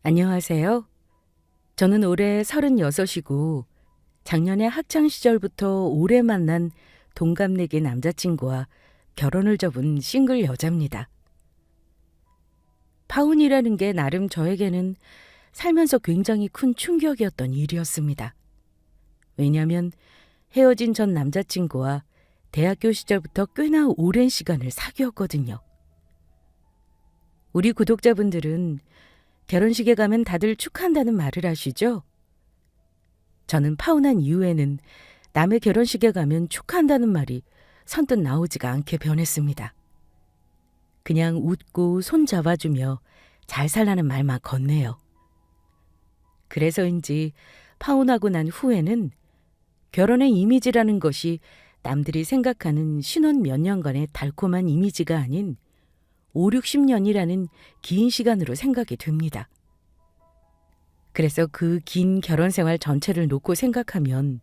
안녕하세요. 저는 올해 36이고 작년에 학창 시절부터 오래 만난 동갑내기 남자친구와 결혼을 접은 싱글 여자입니다. 파혼이라는 게 나름 저에게는 살면서 굉장히 큰 충격이었던 일이었습니다. 왜냐하면 헤어진 전 남자친구와 대학교 시절부터 꽤나 오랜 시간을 사귀었거든요. 우리 구독자분들은 결혼식에 가면 다들 축하한다는 말을 하시죠? 저는 파혼한 이후에는 남의 결혼식에 가면 축하한다는 말이 선뜻 나오지가 않게 변했습니다. 그냥 웃고 손 잡아주며 잘 살라는 말만 건네요. 그래서인지 파혼하고 난 후에는 결혼의 이미지라는 것이 남들이 생각하는 신혼 몇 년간의 달콤한 이미지가 아닌 5, 60년이라는 긴 시간으로 생각이 됩니다. 그래서 그 긴 결혼 생활 전체를 놓고 생각하면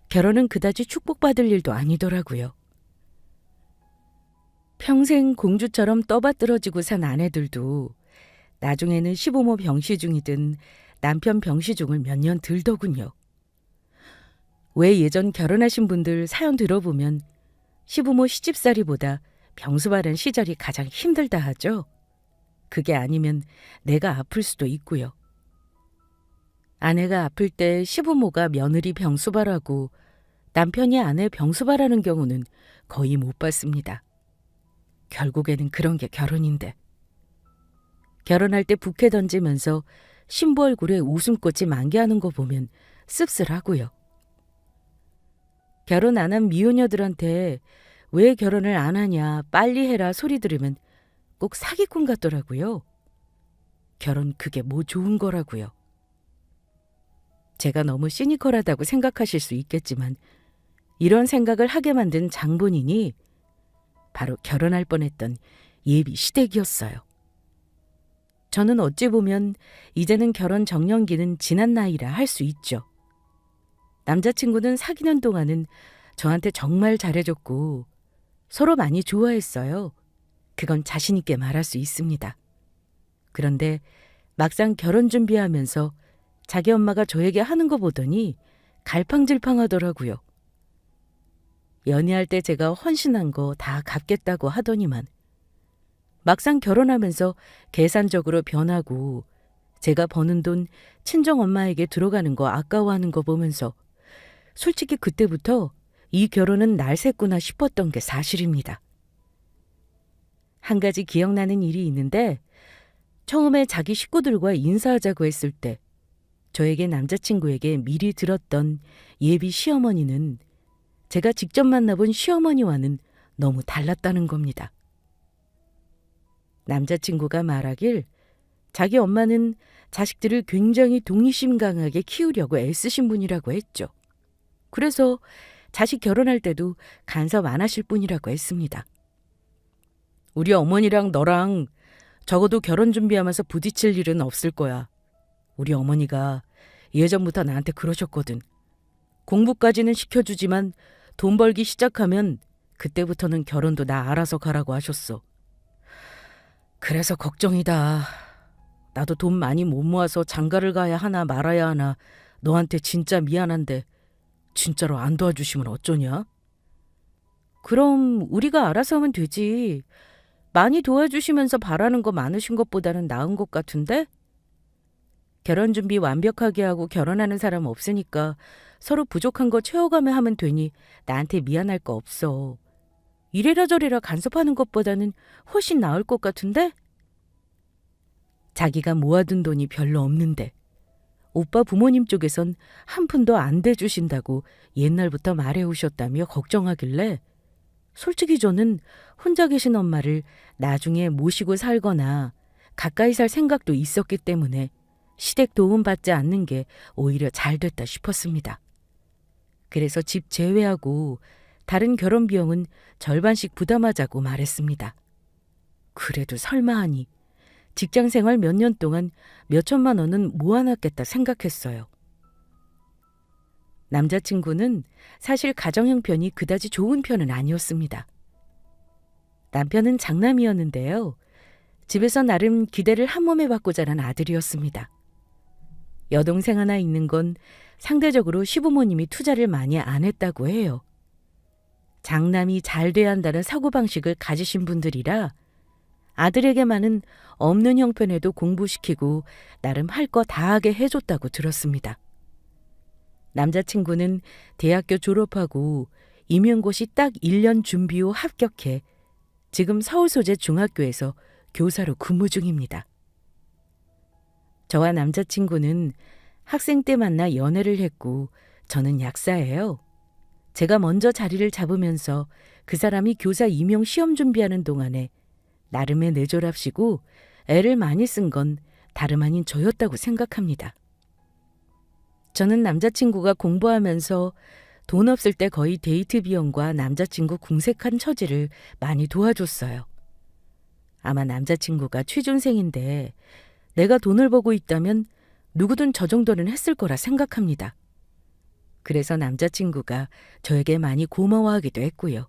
결혼은 그다지 축복받을 일도 아니더라고요. 평생 공주처럼 떠받들어지고 산 아내들도 나중에는 시부모 병시중이든 남편 병시중을 몇 년 들더군요. 왜 예전 결혼하신 분들 사연 들어보면 시부모 시집살이보다 병수발한 시절이 가장 힘들다 하죠. 그게 아니면 내가 아플 수도 있고요. 아내가 아플 때 시부모가 며느리 병수발하고 남편이 아내 병수발하는 경우는 거의 못 봤습니다. 결국에는 그런 게 결혼인데. 결혼할 때 부케 던지면서 신부 얼굴에 웃음꽃이 만개하는 거 보면 씁쓸하고요. 결혼 안 한 미혼녀들한테 왜 결혼을 안 하냐 빨리 해라 소리 들으면 꼭 사기꾼 같더라고요. 결혼 그게 뭐 좋은 거라고요. 제가 너무 시니컬하다고 생각하실 수 있겠지만 이런 생각을 하게 만든 장본인이 바로 결혼할 뻔했던 예비 시댁이었어요. 저는 어찌 보면 이제는 결혼 정년기는 지난 나이라 할 수 있죠. 남자친구는 사귀는 동안은 저한테 정말 잘해줬고 서로 많이 좋아했어요. 그건 자신 있게 말할 수 있습니다. 그런데 막상 결혼 준비하면서 자기 엄마가 저에게 하는 거 보더니 갈팡질팡하더라고요. 연애할 때 제가 헌신한 거 다 갚겠다고 하더니만 막상 결혼하면서 계산적으로 변하고 제가 버는 돈 친정엄마에게 들어가는 거 아까워하는 거 보면서 솔직히 그때부터 이 결혼은 날샜구나 싶었던 게 사실입니다. 한 가지 기억나는 일이 있는데 처음에 자기 식구들과 인사하자고 했을 때 저에게 남자친구에게 미리 들었던 예비 시어머니는 제가 직접 만나본 시어머니와는 너무 달랐다는 겁니다. 남자친구가 말하길 자기 엄마는 자식들을 굉장히 동의심 강하게 키우려고 애쓰신 분이라고 했죠. 그래서 자식 결혼할 때도 간섭 안 하실 분이라고 했습니다. 우리 어머니랑 너랑 적어도 결혼 준비하면서 부딪힐 일은 없을 거야. 우리 어머니가 예전부터 나한테 그러셨거든. 공부까지는 시켜주지만 돈 벌기 시작하면 그때부터는 결혼도 나 알아서 가라고 하셨어. 그래서 걱정이다. 나도 돈 많이 못 모아서 장가를 가야 하나 말아야 하나 너한테 진짜 미안한데 진짜로 안 도와주시면 어쩌냐? 그럼 우리가 알아서 하면 되지. 많이 도와주시면서 바라는 거 많으신 것보다는 나은 것 같은데? 결혼 준비 완벽하게 하고 결혼하는 사람 없으니까 서로 부족한 거 채워가며 하면 되니 나한테 미안할 거 없어. 이래라 저래라 간섭하는 것보다는 훨씬 나을 것 같은데? 자기가 모아둔 돈이 별로 없는데 오빠 부모님 쪽에선 한 푼도 안 대주신다고 옛날부터 말해오셨다며 걱정하길래 솔직히 저는 혼자 계신 엄마를 나중에 모시고 살거나 가까이 살 생각도 있었기 때문에 시댁 도움받지 않는 게 오히려 잘 됐다 싶었습니다. 그래서 집 제외하고 다른 결혼 비용은 절반씩 부담하자고 말했습니다. 그래도 설마 하니 직장 생활 몇 년 동안 몇 천만 원은 모아놨겠다 생각했어요. 남자친구는 사실 가정 형편이 그다지 좋은 편은 아니었습니다. 남편은 장남이었는데요. 집에서 나름 기대를 한몸에 받고 자란 아들이었습니다. 여동생 하나 있는 건 상대적으로 시부모님이 투자를 많이 안 했다고 해요. 장남이 잘 돼야 한다는 사고방식을 가지신 분들이라 아들에게만은 없는 형편에도 공부시키고 나름 할 거 다하게 해줬다고 들었습니다. 남자친구는 대학교 졸업하고 임용고시 딱 1년 준비 후 합격해 지금 서울 소재 중학교에서 교사로 근무 중입니다. 저와 남자친구는 학생 때 만나 연애를 했고 저는 약사예요. 제가 먼저 자리를 잡으면서 그 사람이 교사 임용 시험 준비하는 동안에 나름의 내조랍시고 애를 많이 쓴 건 다름 아닌 저였다고 생각합니다. 저는 남자친구가 공부하면서 돈 없을 때 거의 데이트 비용과 남자친구 궁색한 처지를 많이 도와줬어요. 아마 남자친구가 취준생인데 내가 돈을 벌고 있다면 누구든 저 정도는 했을 거라 생각합니다. 그래서 남자친구가 저에게 많이 고마워하기도 했고요.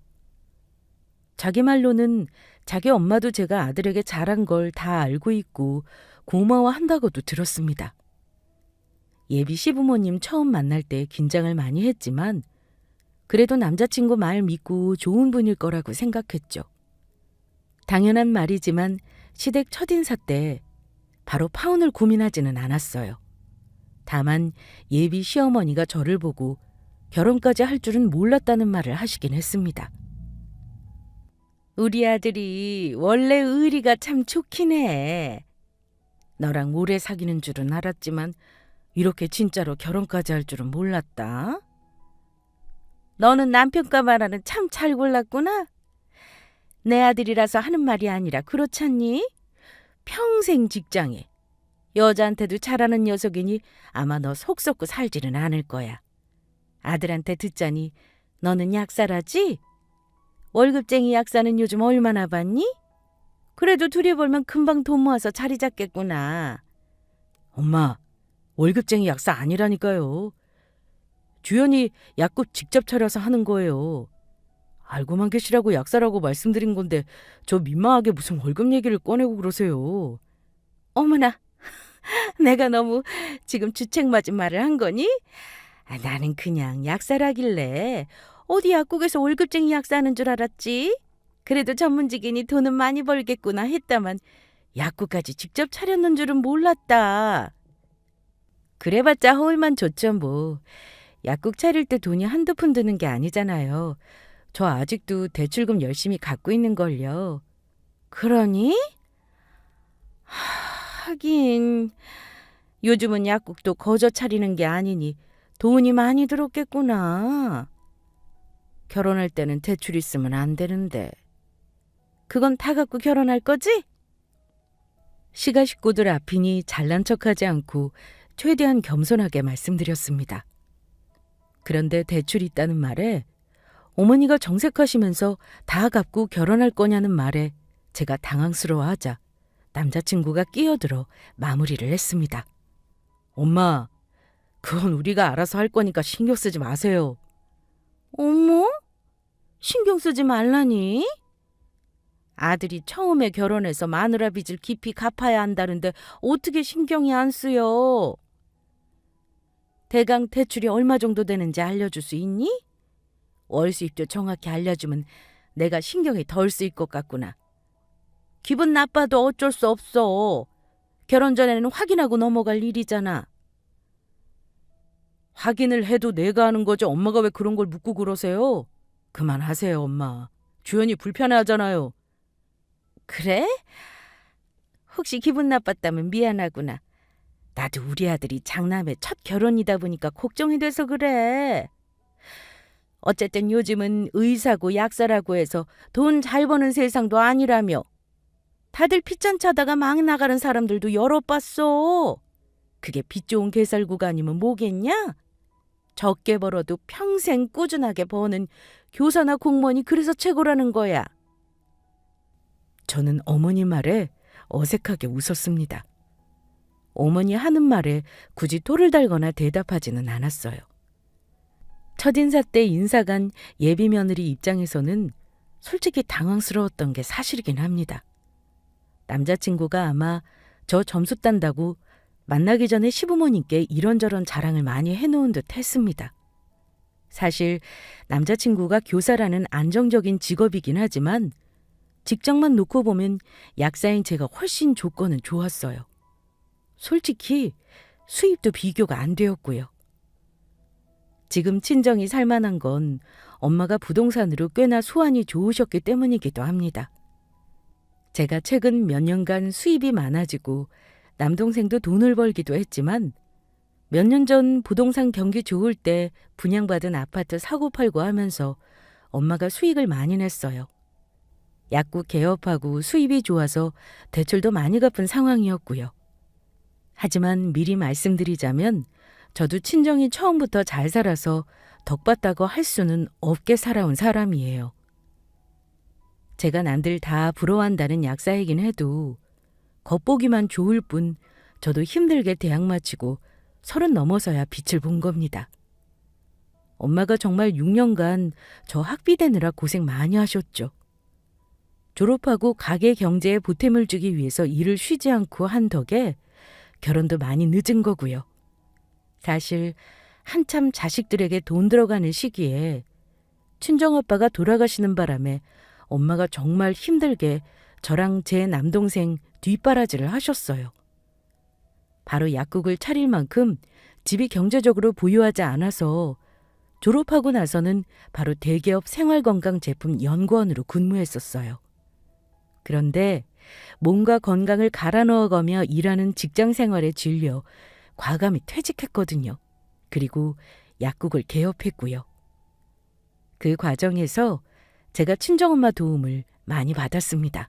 자기 말로는 자기 엄마도 제가 아들에게 잘한 걸 다 알고 있고 고마워한다고도 들었습니다. 예비 시부모님 처음 만날 때 긴장을 많이 했지만 그래도 남자친구 말 믿고 좋은 분일 거라고 생각했죠. 당연한 말이지만 시댁 첫인사 때 바로 파혼을 고민하지는 않았어요. 다만 예비 시어머니가 저를 보고 결혼까지 할 줄은 몰랐다는 말을 하시긴 했습니다. 우리 아들이 원래 의리가 참 좋긴 해. 너랑 오래 사귀는 줄은 알았지만 이렇게 진짜로 결혼까지 할 줄은 몰랐다. 너는 남편과 말하는 참 잘 골랐구나. 내 아들이라서 하는 말이 아니라 그렇잖니? 평생 직장에. 여자한테도 잘하는 녀석이니 아마 너 속 썩고 살지는 않을 거야. 아들한테 듣자니 너는 약사라지? 월급쟁이 약사는 요즘 얼마나 받니? 그래도 둘이 벌면 금방 돈 모아서 자리 잡겠구나. 엄마, 월급쟁이 약사 아니라니까요. 주연이 약국 직접 차려서 하는 거예요. 알고만 계시라고 약사라고 말씀드린 건데 저 민망하게 무슨 월급 얘기를 꺼내고 그러세요. 어머나, 내가 너무 지금 주책 맞은 말을 한 거니? 나는 그냥 약사라길래 어디 약국에서 월급쟁이 약사하는 줄 알았지. 그래도 전문직이니 돈은 많이 벌겠구나 했다만 약국까지 직접 차렸는 줄은 몰랐다. 그래봤자 허울만 좋죠 뭐. 약국 차릴 때 돈이 한두 푼 드는 게 아니잖아요. 저 아직도 대출금 열심히 갚고 있는걸요. 그러니? 하긴 요즘은 약국도 거저 차리는 게 아니니 돈이 많이 들었겠구나. 결혼할 때는 대출 있으면 안 되는데. 그건 다 갖고 결혼할 거지? 시가 식구들 앞이니 잘난 척하지 않고 최대한 겸손하게 말씀드렸습니다. 그런데 대출이 있다는 말에 어머니가 정색하시면서 다 갚고 결혼할 거냐는 말에 제가 당황스러워하자 남자친구가 끼어들어 마무리를 했습니다. 엄마, 그건 우리가 알아서 할 거니까 신경 쓰지 마세요. 어머? 신경 쓰지 말라니? 아들이 처음에 결혼해서 마누라 빚을 깊이 갚아야 한다는데 어떻게 신경이 안 쓰여? 대강 대출이 얼마 정도 되는지 알려줄 수 있니? 월 수입도 정확히 알려주면 내가 신경이 덜 쓰일 것 같구나. 기분 나빠도 어쩔 수 없어. 결혼 전에는 확인하고 넘어갈 일이잖아. 확인을 해도 내가 하는 거죠. 엄마가 왜 그런 걸 묻고 그러세요? 그만하세요, 엄마. 주연이 불편해하잖아요. 그래? 혹시 기분 나빴다면 미안하구나. 나도 우리 아들이 장남의 첫 결혼이다 보니까 걱정이 돼서 그래. 어쨌든 요즘은 의사고 약사라고 해서 돈 잘 버는 세상도 아니라며. 다들 빚잔 차다가 막 나가는 사람들도 여러 봤어. 그게 빚 좋은 개살구가 아니면 뭐겠냐? 적게 벌어도 평생 꾸준하게 버는 교사나 공무원이 그래서 최고라는 거야. 저는 어머니 말에 어색하게 웃었습니다. 어머니 하는 말에 굳이 토를 달거나 대답하지는 않았어요. 첫인사 때 인사간 예비 며느리 입장에서는 솔직히 당황스러웠던 게 사실이긴 합니다. 남자친구가 아마 저 점수 딴다고 만나기 전에 시부모님께 이런저런 자랑을 많이 해놓은 듯 했습니다. 사실 남자친구가 교사라는 안정적인 직업이긴 하지만 직장만 놓고 보면 약사인 제가 훨씬 조건은 좋았어요. 솔직히 수입도 비교가 안 되었고요. 지금 친정이 살만한 건 엄마가 부동산으로 꽤나 수완이 좋으셨기 때문이기도 합니다. 제가 최근 몇 년간 수입이 많아지고 남동생도 돈을 벌기도 했지만 몇 년 전 부동산 경기 좋을 때 분양받은 아파트 사고팔고 하면서 엄마가 수익을 많이 냈어요. 약국 개업하고 수입이 좋아서 대출도 많이 갚은 상황이었고요. 하지만 미리 말씀드리자면 저도 친정이 처음부터 잘 살아서 덕받다고 할 수는 없게 살아온 사람이에요. 제가 남들 다 부러워한다는 약사이긴 해도 겉보기만 좋을 뿐 저도 힘들게 대학 마치고 30 넘어서야 빛을 본 겁니다. 엄마가 정말 6년간 저 학비대느라 고생 많이 하셨죠. 졸업하고 가게 경제에 보탬을 주기 위해서 일을 쉬지 않고 한 덕에 결혼도 많이 늦은 거고요. 사실 한참 자식들에게 돈 들어가는 시기에 친정아빠가 돌아가시는 바람에 엄마가 정말 힘들게 저랑 제 남동생 뒷바라지를 하셨어요. 바로 약국을 차릴 만큼 집이 경제적으로 부유하지 않아서 졸업하고 나서는 바로 대기업 생활건강제품 연구원으로 근무했었어요. 그런데 몸과 건강을 갈아 넣어가며 일하는 직장 생활에 질려 과감히 퇴직했거든요. 그리고 약국을 개업했고요. 그 과정에서 제가 친정엄마 도움을 많이 받았습니다.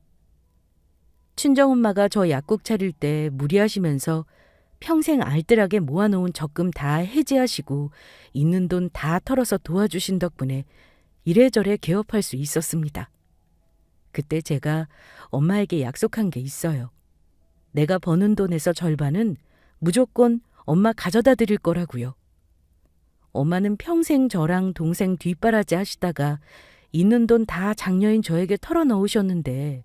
친정엄마가 저 약국 차릴 때 무리하시면서 평생 알뜰하게 모아놓은 적금 다 해지하시고 있는 돈 다 털어서 도와주신 덕분에 이래저래 개업할 수 있었습니다. 그때 제가 엄마에게 약속한 게 있어요. 내가 버는 돈에서 절반은 무조건 엄마 가져다 드릴 거라고요. 엄마는 평생 저랑 동생 뒷바라지 하시다가 있는 돈 다 장녀인 저에게 털어넣으셨는데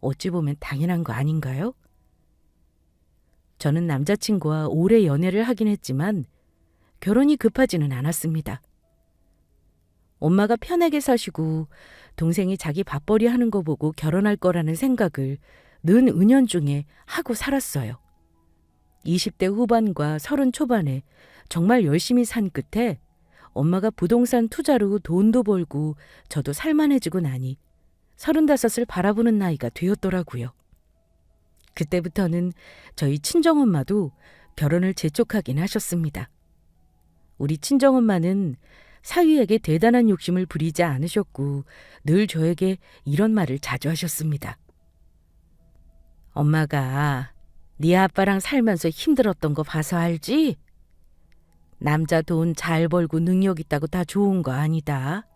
어찌 보면 당연한 거 아닌가요? 저는 남자친구와 오래 연애를 하긴 했지만 결혼이 급하지는 않았습니다. 엄마가 편하게 사시고 동생이 자기 밥벌이 하는 거 보고 결혼할 거라는 생각을 는 은연중에 하고 살았어요. 20대 후반과 30 초반에 정말 열심히 산 끝에 엄마가 부동산 투자로 돈도 벌고 저도 살만해지고 나니 35을 바라보는 나이가 되었더라고요. 그때부터는 저희 친정엄마도 결혼을 재촉하긴 하셨습니다. 우리 친정엄마는 사위에게 대단한 욕심을 부리지 않으셨고 늘 저에게 이런 말을 자주 하셨습니다. 엄마가 네 아빠랑 살면서 힘들었던 거 봐서 알지? 남자 돈 잘 벌고 능력 있다고 다 좋은 거 아니다.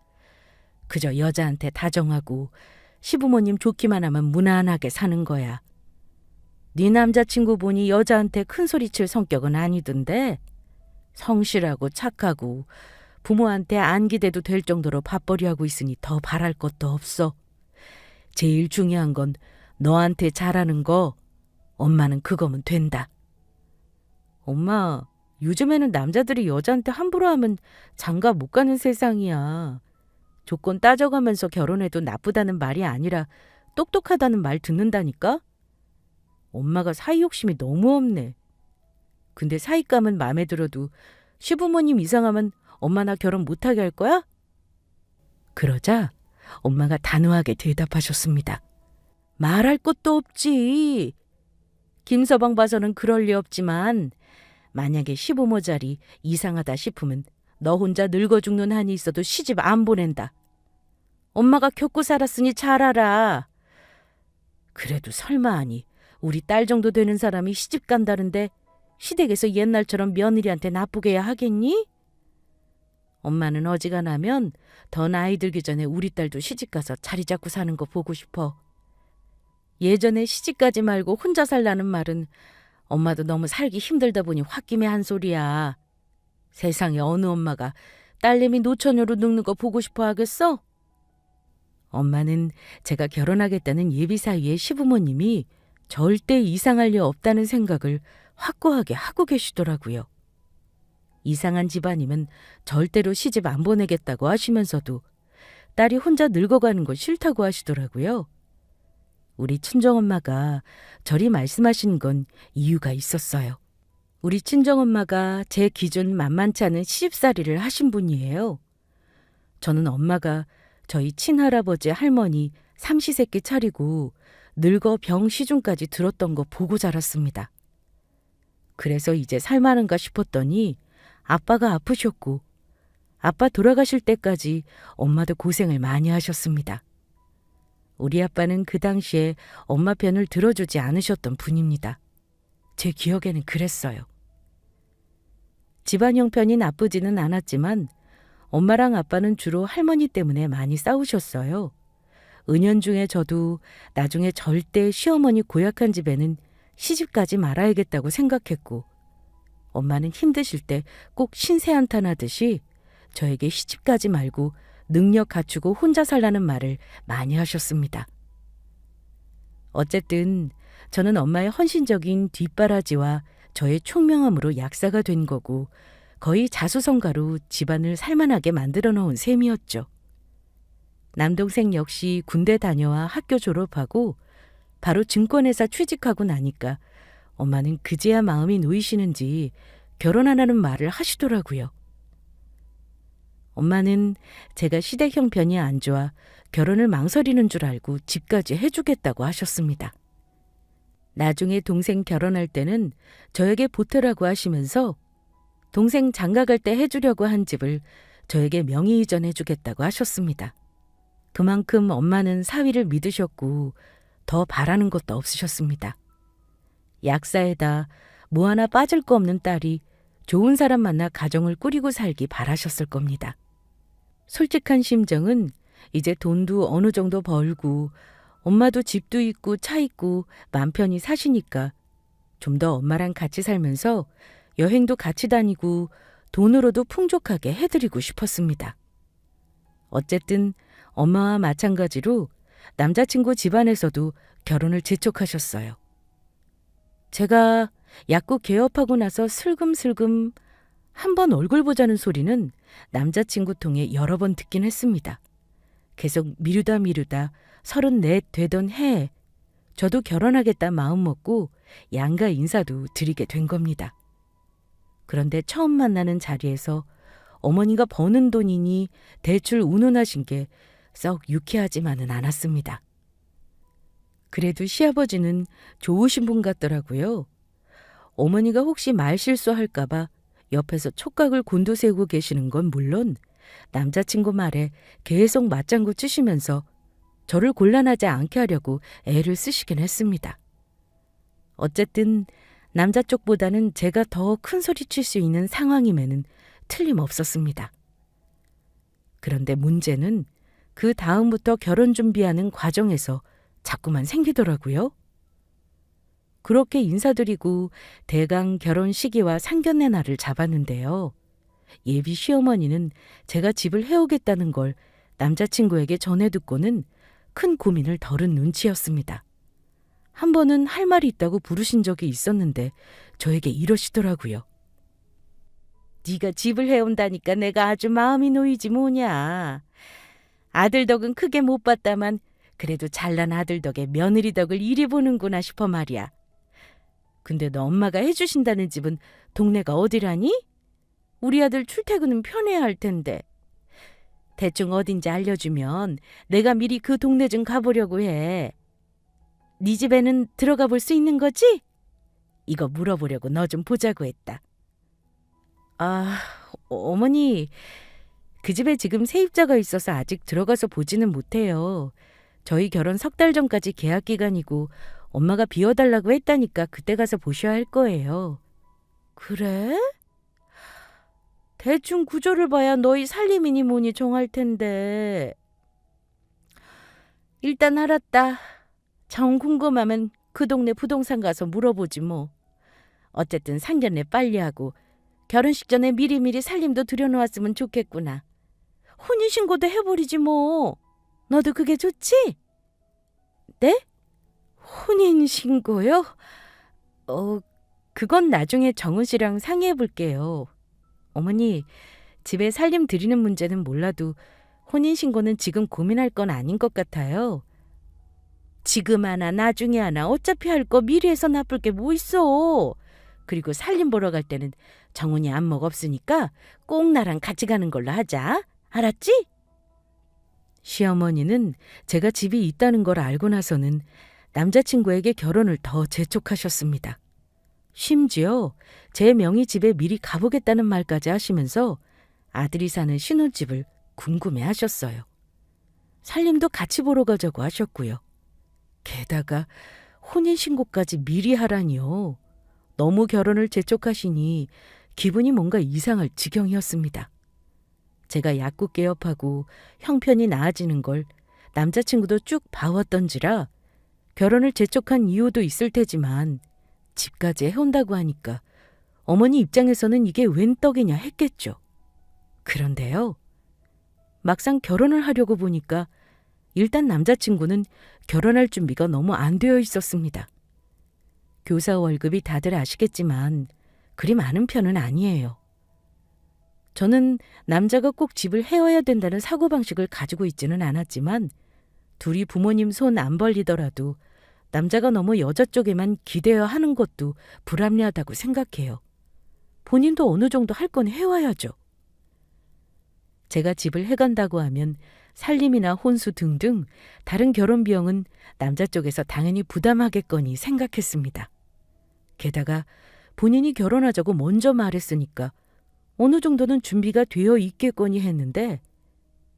그저 여자한테 다정하고 시부모님 좋기만 하면 무난하게 사는 거야. 네 남자친구 보니 여자한테 큰소리칠 성격은 아니던데 성실하고 착하고 부모한테 안 기대도 될 정도로 밥벌이 하고 있으니 더 바랄 것도 없어. 제일 중요한 건 너한테 잘하는 거, 엄마는 그거면 된다. 엄마, 요즘에는 남자들이 여자한테 함부로 하면 장가 못 가는 세상이야. 조건 따져가면서 결혼해도 나쁘다는 말이 아니라 똑똑하다는 말 듣는다니까? 엄마가 사위 욕심이 너무 없네. 근데 사위감은 마음에 들어도 시부모님 이상하면 엄마 나 결혼 못하게 할 거야? 그러자 엄마가 단호하게 대답하셨습니다. 말할 것도 없지. 김서방 봐서는 그럴 리 없지만 만약에 시부모 자리 이상하다 싶으면 너 혼자 늙어 죽는 한이 있어도 시집 안 보낸다. 엄마가 겪고 살았으니 잘 알아. 그래도 설마 하니 우리 딸 정도 되는 사람이 시집 간다는데 시댁에서 옛날처럼 며느리한테 나쁘게 해야 하겠니? 엄마는 어지간하면 더 나이 들기 전에 우리 딸도 시집가서 자리 잡고 사는 거 보고 싶어. 예전에 시집가지 말고 혼자 살라는 말은 엄마도 너무 살기 힘들다 보니 홧김에 한 소리야. 세상에 어느 엄마가 딸내미 노처녀로 늙는 거 보고 싶어 하겠어? 엄마는 제가 결혼하겠다는 예비사위의 시부모님이 절대 이상할 리 없다는 생각을 확고하게 하고 계시더라고요. 이상한 집안이면 절대로 시집 안 보내겠다고 하시면서도 딸이 혼자 늙어가는 거 싫다고 하시더라고요. 우리 친정엄마가 저리 말씀하신 건 이유가 있었어요. 우리 친정엄마가 제 기준 만만치 않은 시집살이를 하신 분이에요. 저는 엄마가 저희 친할아버지 할머니 삼시세끼 차리고 늙어 병 시중까지 들었던 거 보고 자랐습니다. 그래서 이제 살만한가 싶었더니 아빠가 아프셨고 아빠 돌아가실 때까지 엄마도 고생을 많이 하셨습니다. 우리 아빠는 그 당시에 엄마 편을 들어주지 않으셨던 분입니다. 제 기억에는 그랬어요. 집안 형편이 나쁘지는 않았지만 엄마랑 아빠는 주로 할머니 때문에 많이 싸우셨어요. 은연중에 저도 나중에 절대 시어머니 고약한 집에는 시집가지 말아야겠다고 생각했고 엄마는 힘드실 때 꼭 신세한탄하듯이 저에게 시집가지 말고 능력 갖추고 혼자 살라는 말을 많이 하셨습니다. 어쨌든 저는 엄마의 헌신적인 뒷바라지와 저의 총명함으로 약사가 된 거고 거의 자수성가로 집안을 살만하게 만들어 놓은 셈이었죠. 남동생 역시 군대 다녀와 학교 졸업하고 바로 증권회사 취직하고 나니까 엄마는 그제야 마음이 놓이시는지 결혼하라는 말을 하시더라고요. 엄마는 제가 시댁 형편이 안 좋아 결혼을 망설이는 줄 알고 집까지 해주겠다고 하셨습니다. 나중에 동생 결혼할 때는 저에게 보태라고 하시면서 동생 장가갈 때 해주려고 한 집을 저에게 명의 이전해주겠다고 하셨습니다. 그만큼 엄마는 사위를 믿으셨고 더 바라는 것도 없으셨습니다. 약사에다 뭐 하나 빠질 거 없는 딸이 좋은 사람 만나 가정을 꾸리고 살기 바라셨을 겁니다. 솔직한 심정은 이제 돈도 어느 정도 벌고 엄마도 집도 있고 차 있고 맘 편히 사시니까 좀 더 엄마랑 같이 살면서 여행도 같이 다니고 돈으로도 풍족하게 해드리고 싶었습니다. 어쨌든 엄마와 마찬가지로 남자친구 집안에서도 결혼을 재촉하셨어요. 제가 약국 개업하고 나서 슬금슬금 한 번 얼굴 보자는 소리는 남자친구 통해 여러 번 듣긴 했습니다. 계속 미루다 34 되던 해에 저도 결혼하겠다 마음 먹고 양가 인사도 드리게 된 겁니다. 그런데 처음 만나는 자리에서 어머니가 버는 돈이니 대출 운운하신 게 썩 유쾌하지만은 않았습니다. 그래도 시아버지는 좋으신 분 같더라고요. 어머니가 혹시 말실수할까 봐 옆에서 촉각을 곤두세우고 계시는 건 물론 남자친구 말에 계속 맞장구 치시면서 저를 곤란하지 않게 하려고 애를 쓰시긴 했습니다. 어쨌든 남자 쪽보다는 제가 더 큰 소리 칠 수 있는 상황임에는 틀림없었습니다. 그런데 문제는 그 다음부터 결혼 준비하는 과정에서 자꾸만 생기더라고요. 그렇게 인사드리고 대강 결혼 시기와 상견례 날을 잡았는데요. 예비 시어머니는 제가 집을 해오겠다는 걸 남자친구에게 전해 듣고는 큰 고민을 덜은 눈치였습니다. 한 번은 할 말이 있다고 부르신 적이 있었는데 저에게 이러시더라고요. 네가 집을 해온다니까 내가 아주 마음이 놓이지 뭐냐. 아들 덕은 크게 못 봤다만 그래도 잘난 아들 덕에 며느리 덕을 이리 보는구나 싶어 말이야. 근데 너 엄마가 해주신다는 집은 동네가 어디라니? 우리 아들 출퇴근은 편해야 할 텐데. 대충 어딘지 알려주면 내가 미리 그 동네 좀 가보려고 해. 네 집에는 들어가 볼 수 있는 거지? 이거 물어보려고 너 좀 보자고 했다. 아, 어머니, 그 집에 지금 세입자가 있어서 아직 들어가서 보지는 못해요. 저희 결혼 3달 전까지 계약 기간이고 엄마가 비워달라고 했다니까 그때 가서 보셔야 할 거예요. 그래? 대충 구조를 봐야 너희 살림이니 뭐니 정할 텐데. 일단 알았다. 정 궁금하면 그 동네 부동산 가서 물어보지 뭐. 어쨌든 상견례 빨리 하고 결혼식 전에 미리미리 살림도 들여놓았으면 좋겠구나. 혼인신고도 해버리지 뭐. 너도 그게 좋지? 네? 혼인신고요? 그건 나중에 정훈 씨랑 상의해 볼게요. 어머니, 집에 살림 드리는 문제는 몰라도 혼인신고는 지금 고민할 건 아닌 것 같아요. 지금 하나 나중에 하나 어차피 할 거 미리 해서 나쁠 게 뭐 있어. 그리고 살림 보러 갈 때는 정훈이 안목 없으니까 꼭 나랑 같이 가는 걸로 하자. 알았지? 시어머니는 제가 집이 있다는 걸 알고 나서는 남자친구에게 결혼을 더 재촉하셨습니다. 심지어 제 명의 집에 미리 가보겠다는 말까지 하시면서 아들이 사는 신혼집을 궁금해하셨어요. 살림도 같이 보러 가자고 하셨고요. 게다가 혼인신고까지 미리 하라니요. 너무 결혼을 재촉하시니 기분이 뭔가 이상할 지경이었습니다. 제가 약국 개업하고 형편이 나아지는 걸 남자친구도 쭉 봐왔던지라 결혼을 재촉한 이유도 있을 테지만 집까지 해온다고 하니까 어머니 입장에서는 이게 웬 떡이냐 했겠죠. 그런데요. 막상 결혼을 하려고 보니까 일단 남자친구는 결혼할 준비가 너무 안 되어 있었습니다. 교사 월급이 다들 아시겠지만 그리 많은 편은 아니에요. 저는 남자가 꼭 집을 해와야 된다는 사고방식을 가지고 있지는 않았지만 둘이 부모님 손 안 벌리더라도 남자가 너무 여자 쪽에만 기대어 하는 것도 불합리하다고 생각해요. 본인도 어느 정도 할 건 해와야죠. 제가 집을 해간다고 하면 살림이나 혼수 등등 다른 결혼 비용은 남자 쪽에서 당연히 부담하겠거니 생각했습니다. 게다가 본인이 결혼하자고 먼저 말했으니까 어느 정도는 준비가 되어 있겠거니 했는데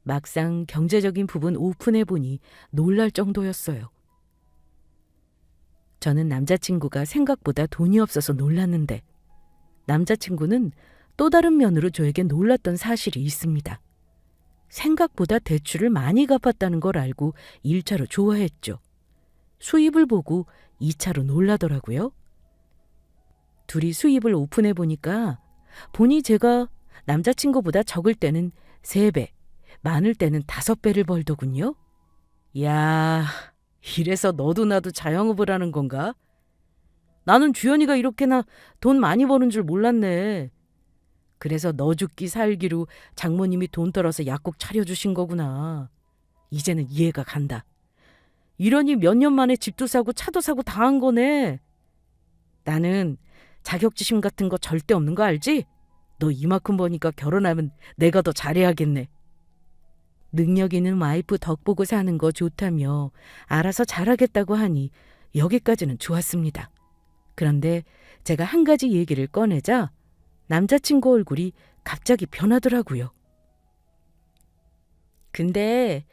막상 경제적인 부분 오픈해보니 놀랄 정도였어요. 저는 남자친구가 생각보다 돈이 없어서 놀랐는데 남자친구는 또 다른 면으로 저에게 놀랐던 사실이 있습니다. 생각보다 대출을 많이 갚았다는 걸 알고 1차로 좋아했죠. 수입을 보고 2차로 놀라더라고요. 둘이 수입을 오픈해보니까 보니 제가 남자친구보다 적을 때는 3배, 많을 때는 5배를 벌더군요. 야, 이래서 너도 나도 자영업을 하는 건가? 나는 주연이가 이렇게나 돈 많이 버는 줄 몰랐네. 그래서 너 죽기 살기로 장모님이 돈 떨어서 약국 차려주신 거구나. 이제는 이해가 간다. 이러니 몇 년 만에 집도 사고 차도 사고 다 한 거네. 나는 자격지심 같은 거 절대 없는 거 알지? 너 이만큼 버니까 결혼하면 내가 더 잘해야겠네. 능력 있는 와이프 덕 보고 사는 거 좋다며 알아서 잘하겠다고 하니 여기까지는 좋았습니다. 그런데 제가 한 가지 얘기를 꺼내자 남자친구 얼굴이 갑자기 변하더라고요. 근데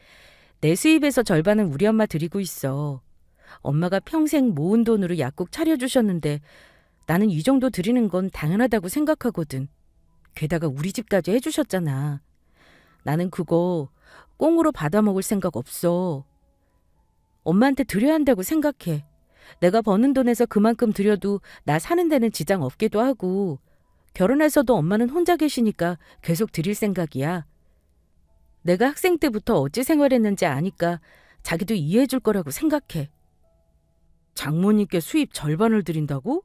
내 수입에서 절반은 우리 엄마 드리고 있어. 엄마가 평생 모은 돈으로 약국 차려주셨는데 나는 이 정도 드리는 건 당연하다고 생각하거든. 게다가 우리 집까지 해주셨잖아. 나는 그거 꽁으로 받아먹을 생각 없어. 엄마한테 드려야 한다고 생각해. 내가 버는 돈에서 그만큼 드려도 나 사는 데는 지장 없기도 하고 결혼해서도 엄마는 혼자 계시니까 계속 드릴 생각이야. 내가 학생 때부터 어찌 생활했는지 아니까 자기도 이해해 줄 거라고 생각해. 장모님께 수입 절반을 드린다고?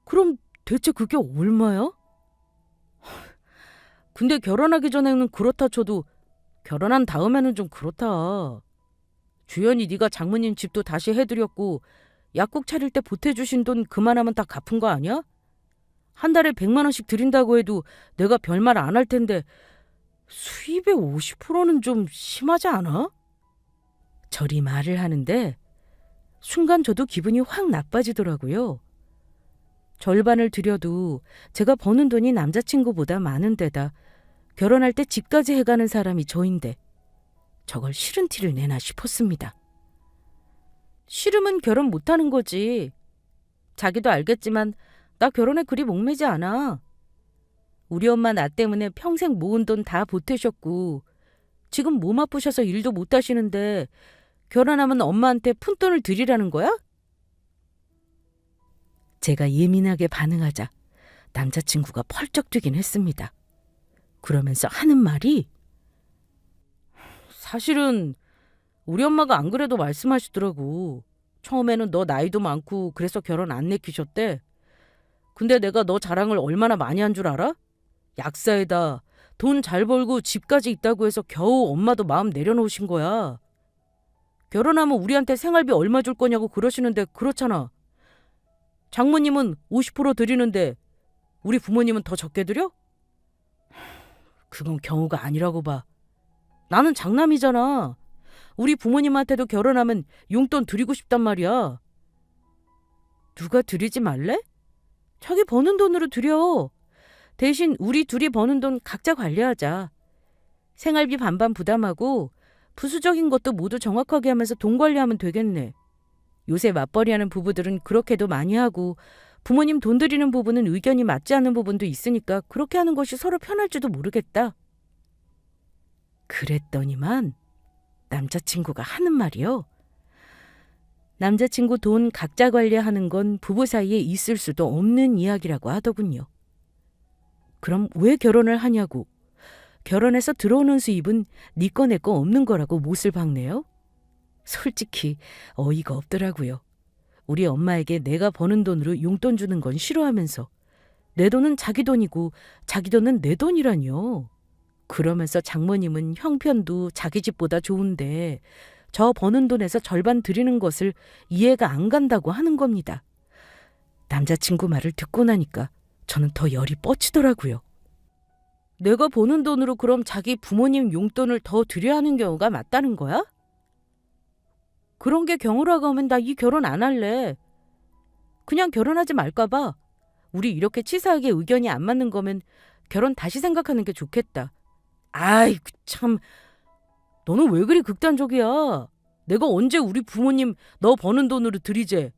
그럼 대체 그게 얼마야? 근데 결혼하기 전에는 그렇다 쳐도 결혼한 다음에는 좀 그렇다. 주연이 네가 장모님 집도 다시 해드렸고 약국 차릴 때 보태주신 돈 그만하면 다 갚은 거 아니야? 한 달에 100만 원씩 드린다고 해도 내가 별말 안 할 텐데 수입의 50%는 좀 심하지 않아? 저리 말을 하는데 순간 저도 기분이 확 나빠지더라고요. 절반을 드려도 제가 버는 돈이 남자친구보다 많은 데다 결혼할 때 집까지 해가는 사람이 저인데 저걸 싫은 티를 내나 싶었습니다. 싫으면 결혼 못하는 거지. 자기도 알겠지만 나 결혼에 그리 목매지 않아. 우리 엄마 나 때문에 평생 모은 돈 다 보태셨고 지금 몸 아프셔서 일도 못 하시는데 결혼하면 엄마한테 푼돈을 드리라는 거야? 제가 예민하게 반응하자 남자친구가 펄쩍 뛰긴 했습니다. 그러면서 하는 말이 사실은 우리 엄마가 안 그래도 말씀하시더라고. 처음에는 너 나이도 많고 그래서 결혼 안 내키셨대. 근데 내가 너 자랑을 얼마나 많이 한 줄 알아? 약사에다 돈 잘 벌고 집까지 있다고 해서 겨우 엄마도 마음 내려놓으신 거야. 결혼하면 우리한테 생활비 얼마 줄 거냐고 그러시는데 그렇잖아. 장모님은 50% 드리는데 우리 부모님은 더 적게 드려? 그건 경우가 아니라고 봐. 나는 장남이잖아. 우리 부모님한테도 결혼하면 용돈 드리고 싶단 말이야. 누가 드리지 말래? 자기 버는 돈으로 드려. 대신 우리 둘이 버는 돈 각자 관리하자. 생활비 반반 부담하고 부수적인 것도 모두 정확하게 하면서 돈 관리하면 되겠네. 요새 맞벌이하는 부부들은 그렇게도 많이 하고 부모님 돈 드리는 부분은 의견이 맞지 않는 부분도 있으니까 그렇게 하는 것이 서로 편할지도 모르겠다. 그랬더니만 남자친구가 하는 말이요. 남자친구 돈 각자 관리하는 건 부부 사이에 있을 수도 없는 이야기라고 하더군요. 그럼 왜 결혼을 하냐고. 결혼해서 들어오는 수입은 네 거 내 거 없는 거라고 못을 박네요. 솔직히 어이가 없더라고요. 우리 엄마에게 내가 버는 돈으로 용돈 주는 건 싫어하면서 내 돈은 자기 돈이고 자기 돈은 내 돈이라니요. 그러면서 장모님은 형편도 자기 집보다 좋은데 저 버는 돈에서 절반 드리는 것을 이해가 안 간다고 하는 겁니다. 남자친구 말을 듣고 나니까 저는 더 열이 뻗치더라고요. 내가 버는 돈으로 그럼 자기 부모님 용돈을 더 드려야 하는 경우가 맞다는 거야? 그런 게 경우라고 하면 나 이 결혼 안 할래. 그냥 결혼하지 말까 봐. 우리 이렇게 치사하게 의견이 안 맞는 거면 결혼 다시 생각하는 게 좋겠다. 아이 참, 너는 왜 그리 극단적이야. 내가 언제 우리 부모님 너 버는 돈으로 드리재.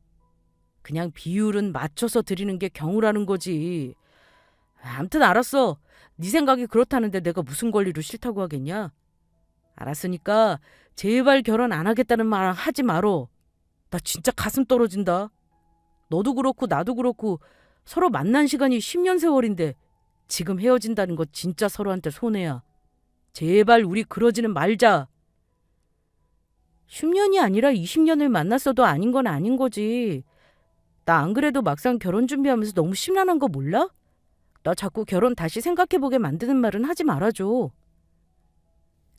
그냥 비율은 맞춰서 드리는 게 경우라는 거지. 암튼 알았어. 네 생각이 그렇다는데 내가 무슨 권리로 싫다고 하겠냐. 알았으니까 제발 결혼 안 하겠다는 말 하지 말어. 나 진짜 가슴 떨어진다. 너도 그렇고 나도 그렇고 서로 만난 시간이 10년 세월인데 지금 헤어진다는 거 진짜 서로한테 손해야. 제발 우리 그러지는 말자. 10년이 아니라 20년을 만났어도 아닌 건 아닌 거지. 나 안 그래도 막상 결혼 준비하면서 너무 심란한 거 몰라? 나 자꾸 결혼 다시 생각해보게 만드는 말은 하지 말아줘.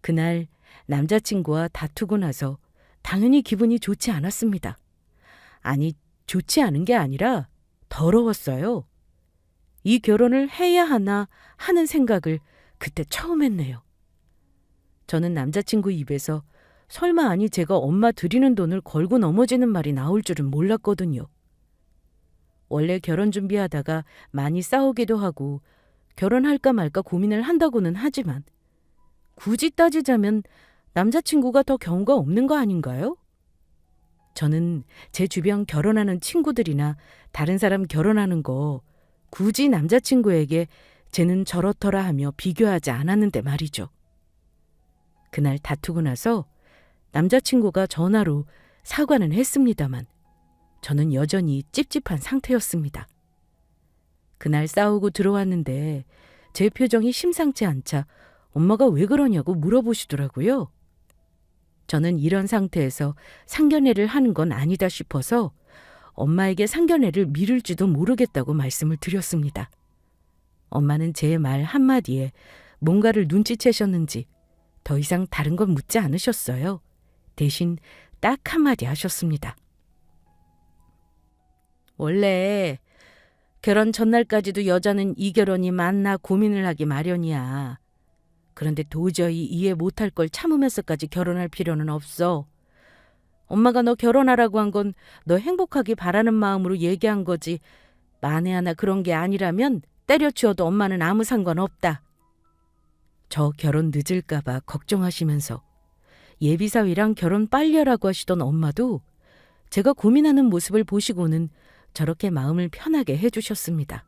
그날 남자친구와 다투고 나서 당연히 기분이 좋지 않았습니다. 아니, 좋지 않은 게 아니라 더러웠어요. 이 결혼을 해야 하나 하는 생각을 그때 처음 했네요. 저는 남자친구 입에서 설마 아니 제가 엄마 드리는 돈을 걸고 넘어지는 말이 나올 줄은 몰랐거든요. 원래 결혼 준비하다가 많이 싸우기도 하고 결혼할까 말까 고민을 한다고는 하지만 굳이 따지자면 남자친구가 더 경우가 없는 거 아닌가요? 저는 제 주변 결혼하는 친구들이나 다른 사람 결혼하는 거 굳이 남자친구에게 쟤는 저렇더라 하며 비교하지 않았는데 말이죠. 그날 다투고 나서 남자친구가 전화로 사과는 했습니다만 저는 여전히 찝찝한 상태였습니다. 그날 싸우고 들어왔는데 제 표정이 심상치 않자 엄마가 왜 그러냐고 물어보시더라고요. 저는 이런 상태에서 상견례를 하는 건 아니다 싶어서 엄마에게 상견례를 미룰지도 모르겠다고 말씀을 드렸습니다. 엄마는 제 말 한마디에 뭔가를 눈치채셨는지 더 이상 다른 건 묻지 않으셨어요. 대신 딱 한마디 하셨습니다. 원래 결혼 전날까지도 여자는 이 결혼이 맞나 고민을 하기 마련이야. 그런데 도저히 이해 못할 걸 참으면서까지 결혼할 필요는 없어. 엄마가 너 결혼하라고 한 건 너 행복하기 바라는 마음으로 얘기한 거지. 만에 하나 그런 게 아니라면 때려치워도 엄마는 아무 상관없다. 저 결혼 늦을까 봐 걱정하시면서 예비사위랑 결혼 빨리 하라고 하시던 엄마도 제가 고민하는 모습을 보시고는 저렇게 마음을 편하게 해주셨습니다.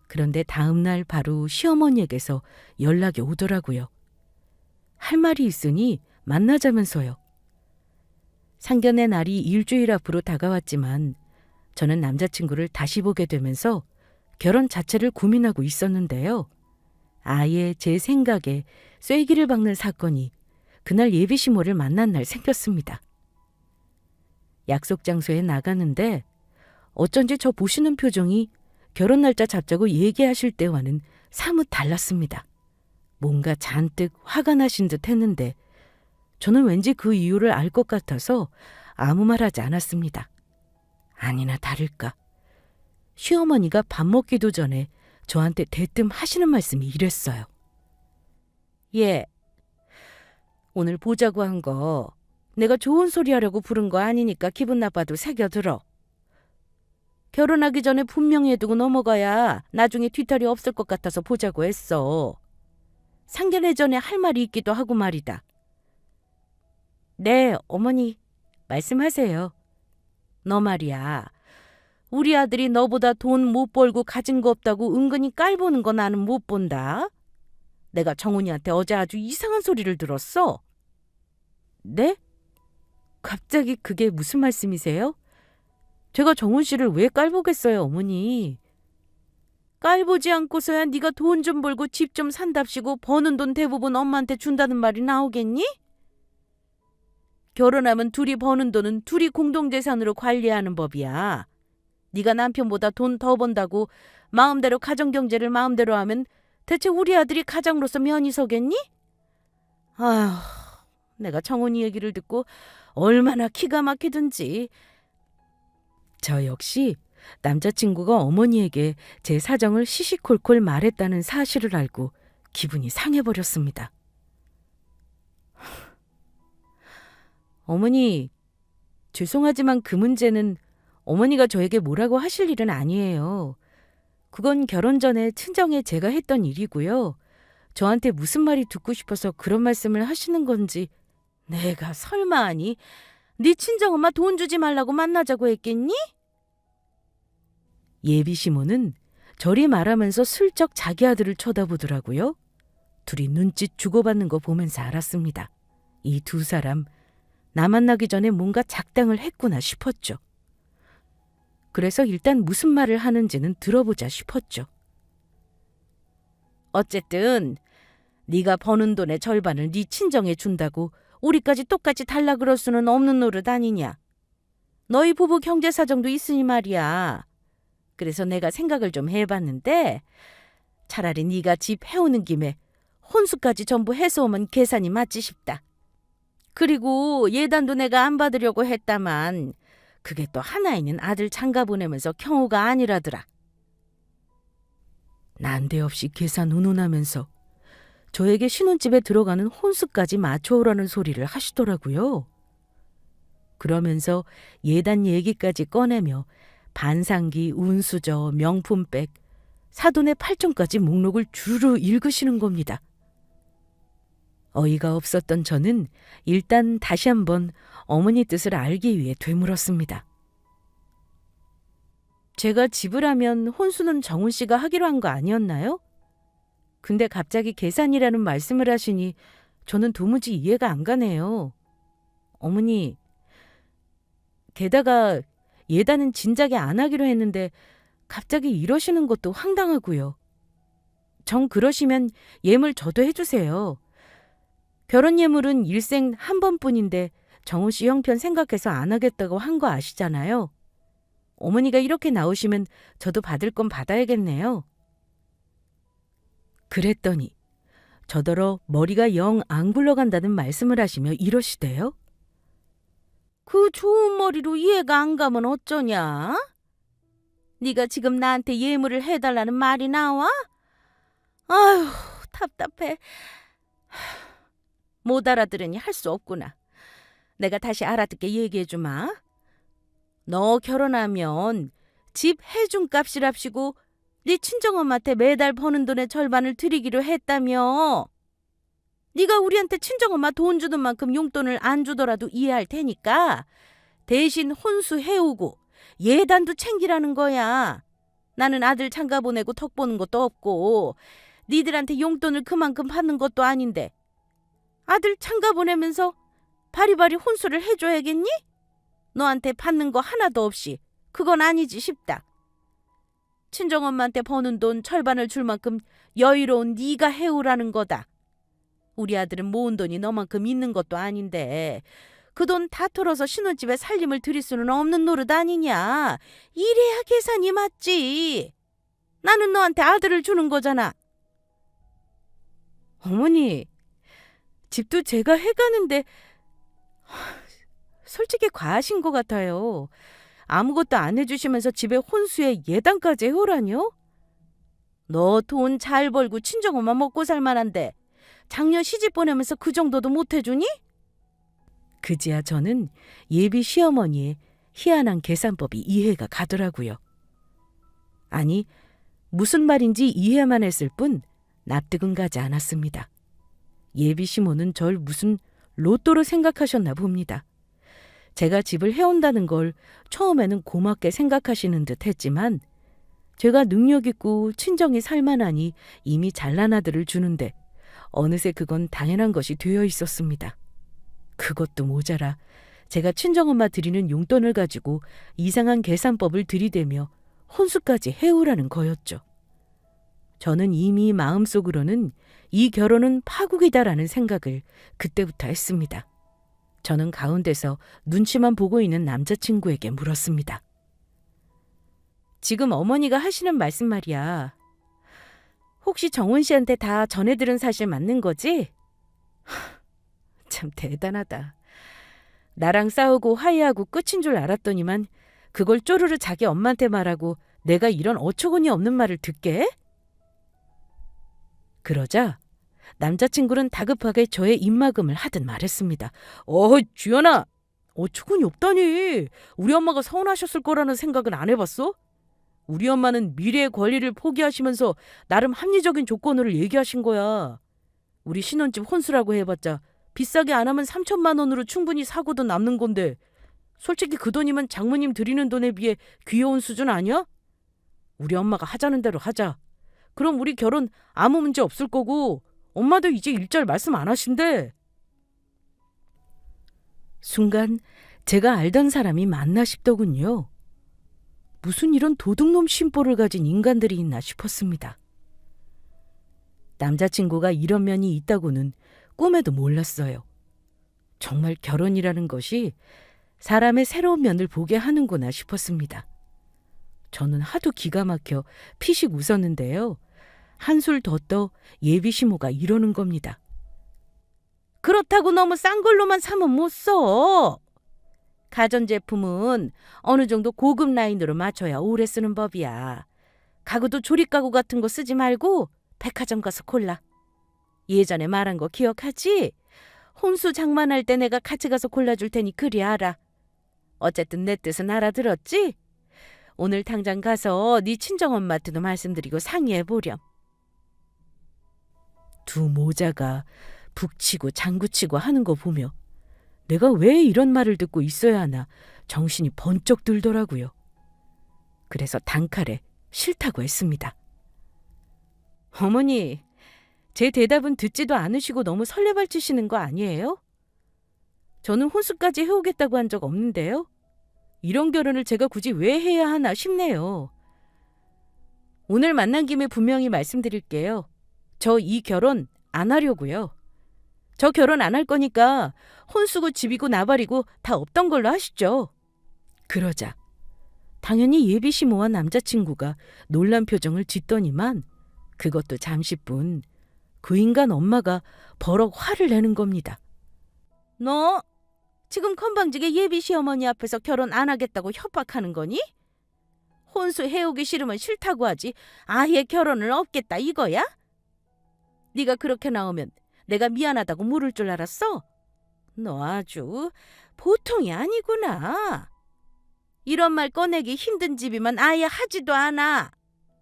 그런데 다음 날 바로 시어머니에게서 연락이 오더라고요. 할 말이 있으니 만나자면서요. 상견례 날이 일주일 앞으로 다가왔지만 저는 남자친구를 다시 보게 되면서 결혼 자체를 고민하고 있었는데요. 아예 제 생각에 쐐기를 박는 사건이 그날 예비 시모를 만난 날 생겼습니다. 약속 장소에 나가는데 어쩐지 저 보시는 표정이 결혼 날짜 잡자고 얘기하실 때와는 사뭇 달랐습니다. 뭔가 잔뜩 화가 나신 듯 했는데 저는 왠지 그 이유를 알 것 같아서 아무 말 하지 않았습니다. 아니나 다를까. 시어머니가 밥 먹기도 전에 저한테 대뜸 하시는 말씀이 이랬어요. 예, 오늘 보자고 한 거 내가 좋은 소리 하려고 부른 거 아니니까 기분 나빠도 새겨들어. 결혼하기 전에 분명히 해두고 넘어가야 나중에 뒤탈이 없을 것 같아서 보자고 했어. 상견례 전에 할 말이 있기도 하고 말이다. 네, 어머니, 말씀하세요. 너 말이야. 우리 아들이 너보다 돈 못 벌고 가진 거 없다고 은근히 깔보는 거 나는 못 본다. 내가 정훈이한테 어제 아주 이상한 소리를 들었어. 네? 갑자기 그게 무슨 말씀이세요? 제가 정훈 씨를 왜 깔보겠어요, 어머니? 깔보지 않고서야 네가 돈 좀 벌고 집 좀 산답시고 버는 돈 대부분 엄마한테 준다는 말이 나오겠니? 결혼하면 둘이 버는 돈은 둘이 공동재산으로 관리하는 법이야. 네가 남편보다 돈 더 번다고 마음대로 가정경제를 마음대로 하면 대체 우리 아들이 가장으로서 면이 서겠니? 아휴, 내가 정훈이 얘기를 듣고 얼마나 기가 막히든지. 저 역시 남자친구가 어머니에게 제 사정을 시시콜콜 말했다는 사실을 알고 기분이 상해버렸습니다. 어머니, 죄송하지만 그 문제는 어머니가 저에게 뭐라고 하실 일은 아니에요. 그건 결혼 전에 친정에 제가 했던 일이고요. 저한테 무슨 말이 듣고 싶어서 그런 말씀을 하시는 건지. 내가 설마 아니? 네 친정엄마 돈 주지 말라고 만나자고 했겠니? 예비 시모는 저리 말하면서 슬쩍 자기 아들을 쳐다보더라고요. 둘이 눈짓 주고받는 거 보면서 알았습니다. 이 두 사람 나 만나기 전에 뭔가 작당을 했구나 싶었죠. 그래서 일단 무슨 말을 하는지는 들어보자 싶었죠. 어쨌든 네가 버는 돈의 절반을 네 친정에 준다고 우리까지 똑같이 달라 그럴 수는 없는 노릇 아니냐. 너희 부부 경제 사정도 있으니 말이야. 그래서 내가 생각을 좀 해봤는데 차라리 네가 집 해오는 김에 혼수까지 전부 해서 오면 계산이 맞지 싶다. 그리고 예단도 내가 안 받으려고 했다만 그게 또 하나 있는 아들 장가 보내면서 경우가 아니라더라. 난데없이 계산 운운하면서 저에게 신혼집에 들어가는 혼수까지 맞춰오라는 소리를 하시더라고요. 그러면서 예단 얘기까지 꺼내며 반상기, 운수저, 명품백, 사돈의 팔촌까지 목록을 주르르 읽으시는 겁니다. 어이가 없었던 저는 일단 다시 한번 어머니 뜻을 알기 위해 되물었습니다. 제가 지불하면 혼수는 정훈 씨가 하기로 한 거 아니었나요? 근데 갑자기 계산이라는 말씀을 하시니 저는 도무지 이해가 안 가네요. 어머니, 게다가 예단은 진작에 안 하기로 했는데 갑자기 이러시는 것도 황당하고요. 정 그러시면 예물 저도 해주세요. 결혼 예물은 일생 한 번뿐인데 정훈 씨 형편 생각해서 안 하겠다고 한 거 아시잖아요. 어머니가 이렇게 나오시면 저도 받을 건 받아야겠네요. 그랬더니 저더러 머리가 영 안 굴러간다는 말씀을 하시며 이러시대요. 그 좋은 머리로 이해가 안 가면 어쩌냐? 네가 지금 나한테 예물을 해달라는 말이 나와? 아휴, 답답해. 못 알아들으니 할 수 없구나. 내가 다시 알아듣게 얘기해주마. 너 결혼하면 집 해준 값이랍시고 네 친정엄마한테 매달 버는 돈의 절반을 드리기로 했다며. 네가 우리한테 친정엄마 돈 주는 만큼 용돈을 안 주더라도 이해할 테니까 대신 혼수 해오고 예단도 챙기라는 거야. 나는 아들 장가 보내고 덕 보는 것도 없고 니들한테 용돈을 그만큼 받는 것도 아닌데 아들 장가 보내면서 바리바리 혼수를 해줘야겠니? 너한테 받는 거 하나도 없이 그건 아니지 싶다. 친정엄마한테 버는 돈 절반을 줄 만큼 여유로운 네가 해오라는 거다. 우리 아들은 모은 돈이 너만큼 있는 것도 아닌데 그 돈 다 털어서 신혼집에 살림을 들일 수는 없는 노릇 아니냐. 이래야 계산이 맞지. 나는 너한테 아들을 주는 거잖아. 어머니, 집도 제가 해가는데 솔직히 과하신 것 같아요. 아무것도 안 해주시면서 집에 혼수에 예단까지 해오라뇨? 너 돈 잘 벌고 친정엄마 먹고 살만한데 작년 시집 보내면서 그 정도도 못 해주니? 그제야 저는 예비 시어머니의 희한한 계산법이 이해가 가더라고요. 아니, 무슨 말인지 이해만 했을 뿐 납득은 가지 않았습니다. 예비 시모는 절 무슨 로또로 생각하셨나 봅니다. 제가 집을 해온다는 걸 처음에는 고맙게 생각하시는 듯 했지만 제가 능력 있고 친정이 살만하니 이미 잘난 아들을 주는데 어느새 그건 당연한 것이 되어 있었습니다. 그것도 모자라 제가 친정엄마 드리는 용돈을 가지고 이상한 계산법을 들이대며 혼수까지 해오라는 거였죠. 저는 이미 마음속으로는 이 결혼은 파국이다라는 생각을 그때부터 했습니다. 저는 가운데서 눈치만 보고 있는 남자친구에게 물었습니다. 지금 어머니가 하시는 말씀 말이야. 혹시 정훈 씨한테 다 전해들은 사실 맞는 거지? 참 대단하다. 나랑 싸우고 화해하고 끝인 줄 알았더니만 그걸 쪼르르 자기 엄마한테 말하고 내가 이런 어처구니 없는 말을 듣게 해? 그러자 남자친구는 다급하게 저의 입막음을 하듯 말했습니다. 주연아, 어처구니 없다니. 우리 엄마가 서운하셨을 거라는 생각은 안 해봤어? 우리 엄마는 미래의 권리를 포기하시면서 나름 합리적인 조건으로 얘기하신 거야. 우리 신혼집 혼수라고 해봤자 비싸게 안 하면 3천만 원으로 충분히 사고도 남는 건데 솔직히 그 돈이면 장모님 드리는 돈에 비해 귀여운 수준 아니야? 우리 엄마가 하자는 대로 하자. 그럼 우리 결혼 아무 문제 없을 거고 엄마도 이제 일절 말씀 안 하신대. 순간 제가 알던 사람이 맞나 싶더군요. 무슨 이런 도둑놈 심보를 가진 인간들이 있나 싶었습니다. 남자친구가 이런 면이 있다고는 꿈에도 몰랐어요. 정말 결혼이라는 것이 사람의 새로운 면을 보게 하는구나 싶었습니다. 저는 하도 기가 막혀 피식 웃었는데요. 한술 더 떠 예비 시모가 이러는 겁니다. 그렇다고 너무 싼 걸로만 사면 못 써. 가전제품은 어느 정도 고급 라인으로 맞춰야 오래 쓰는 법이야. 가구도 조립가구 같은 거 쓰지 말고 백화점 가서 골라. 예전에 말한 거 기억하지? 혼수 장만할 때 내가 같이 가서 골라줄 테니 그리 알아. 어쨌든 내 뜻은 알아들었지? 오늘 당장 가서 네 친정엄마한테도 말씀드리고 상의해보렴. 두 모자가 북치고 장구치고 하는 거 보며 내가 왜 이런 말을 듣고 있어야 하나 정신이 번쩍 들더라고요. 그래서 단칼에 싫다고 했습니다. 어머니, 제 대답은 듣지도 않으시고 너무 설레발치시는 거 아니에요? 저는 혼수까지 해오겠다고 한 적 없는데요. 이런 결혼을 제가 굳이 왜 해야 하나 싶네요. 오늘 만난 김에 분명히 말씀드릴게요. 저 이 결혼 안 하려고요. 저 결혼 안 할 거니까 혼수고 집이고 나발이고 다 없던 걸로 하시죠. 그러자 당연히 예비 시모와 남자친구가 놀란 표정을 짓더니만 그것도 잠시뿐 그 인간 엄마가 버럭 화를 내는 겁니다. 너 지금 건방지게 예비 시어머니 앞에서 결혼 안 하겠다고 협박하는 거니? 혼수 해오기 싫으면 싫다고 하지 아예 결혼을 없겠다 이거야? 네가 그렇게 나오면 내가 미안하다고 물을 줄 알았어? 너 아주 보통이 아니구나. 이런 말 꺼내기 힘든 집이면 아예 하지도 않아.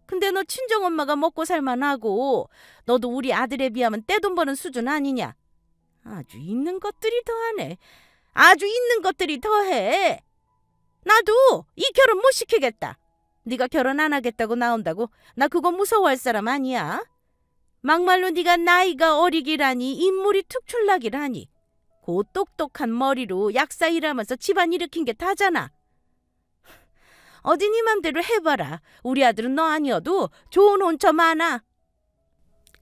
근데 너 친정엄마가 먹고 살만하고 너도 우리 아들에 비하면 떼돈 버는 수준 아니냐. 아주 있는 것들이 더하네. 아주 있는 것들이 더해. 나도 이 결혼 못 시키겠다. 네가 결혼 안 하겠다고 나온다고 나 그거 무서워할 사람 아니야. 막말로 네가 나이가 어리기라니 인물이 특출나기라니 그 똑똑한 머리로 약사 일하면서 집안 일으킨 게 다잖아. 어디 네 맘대로 해봐라. 우리 아들은 너 아니어도 좋은 혼처 많아.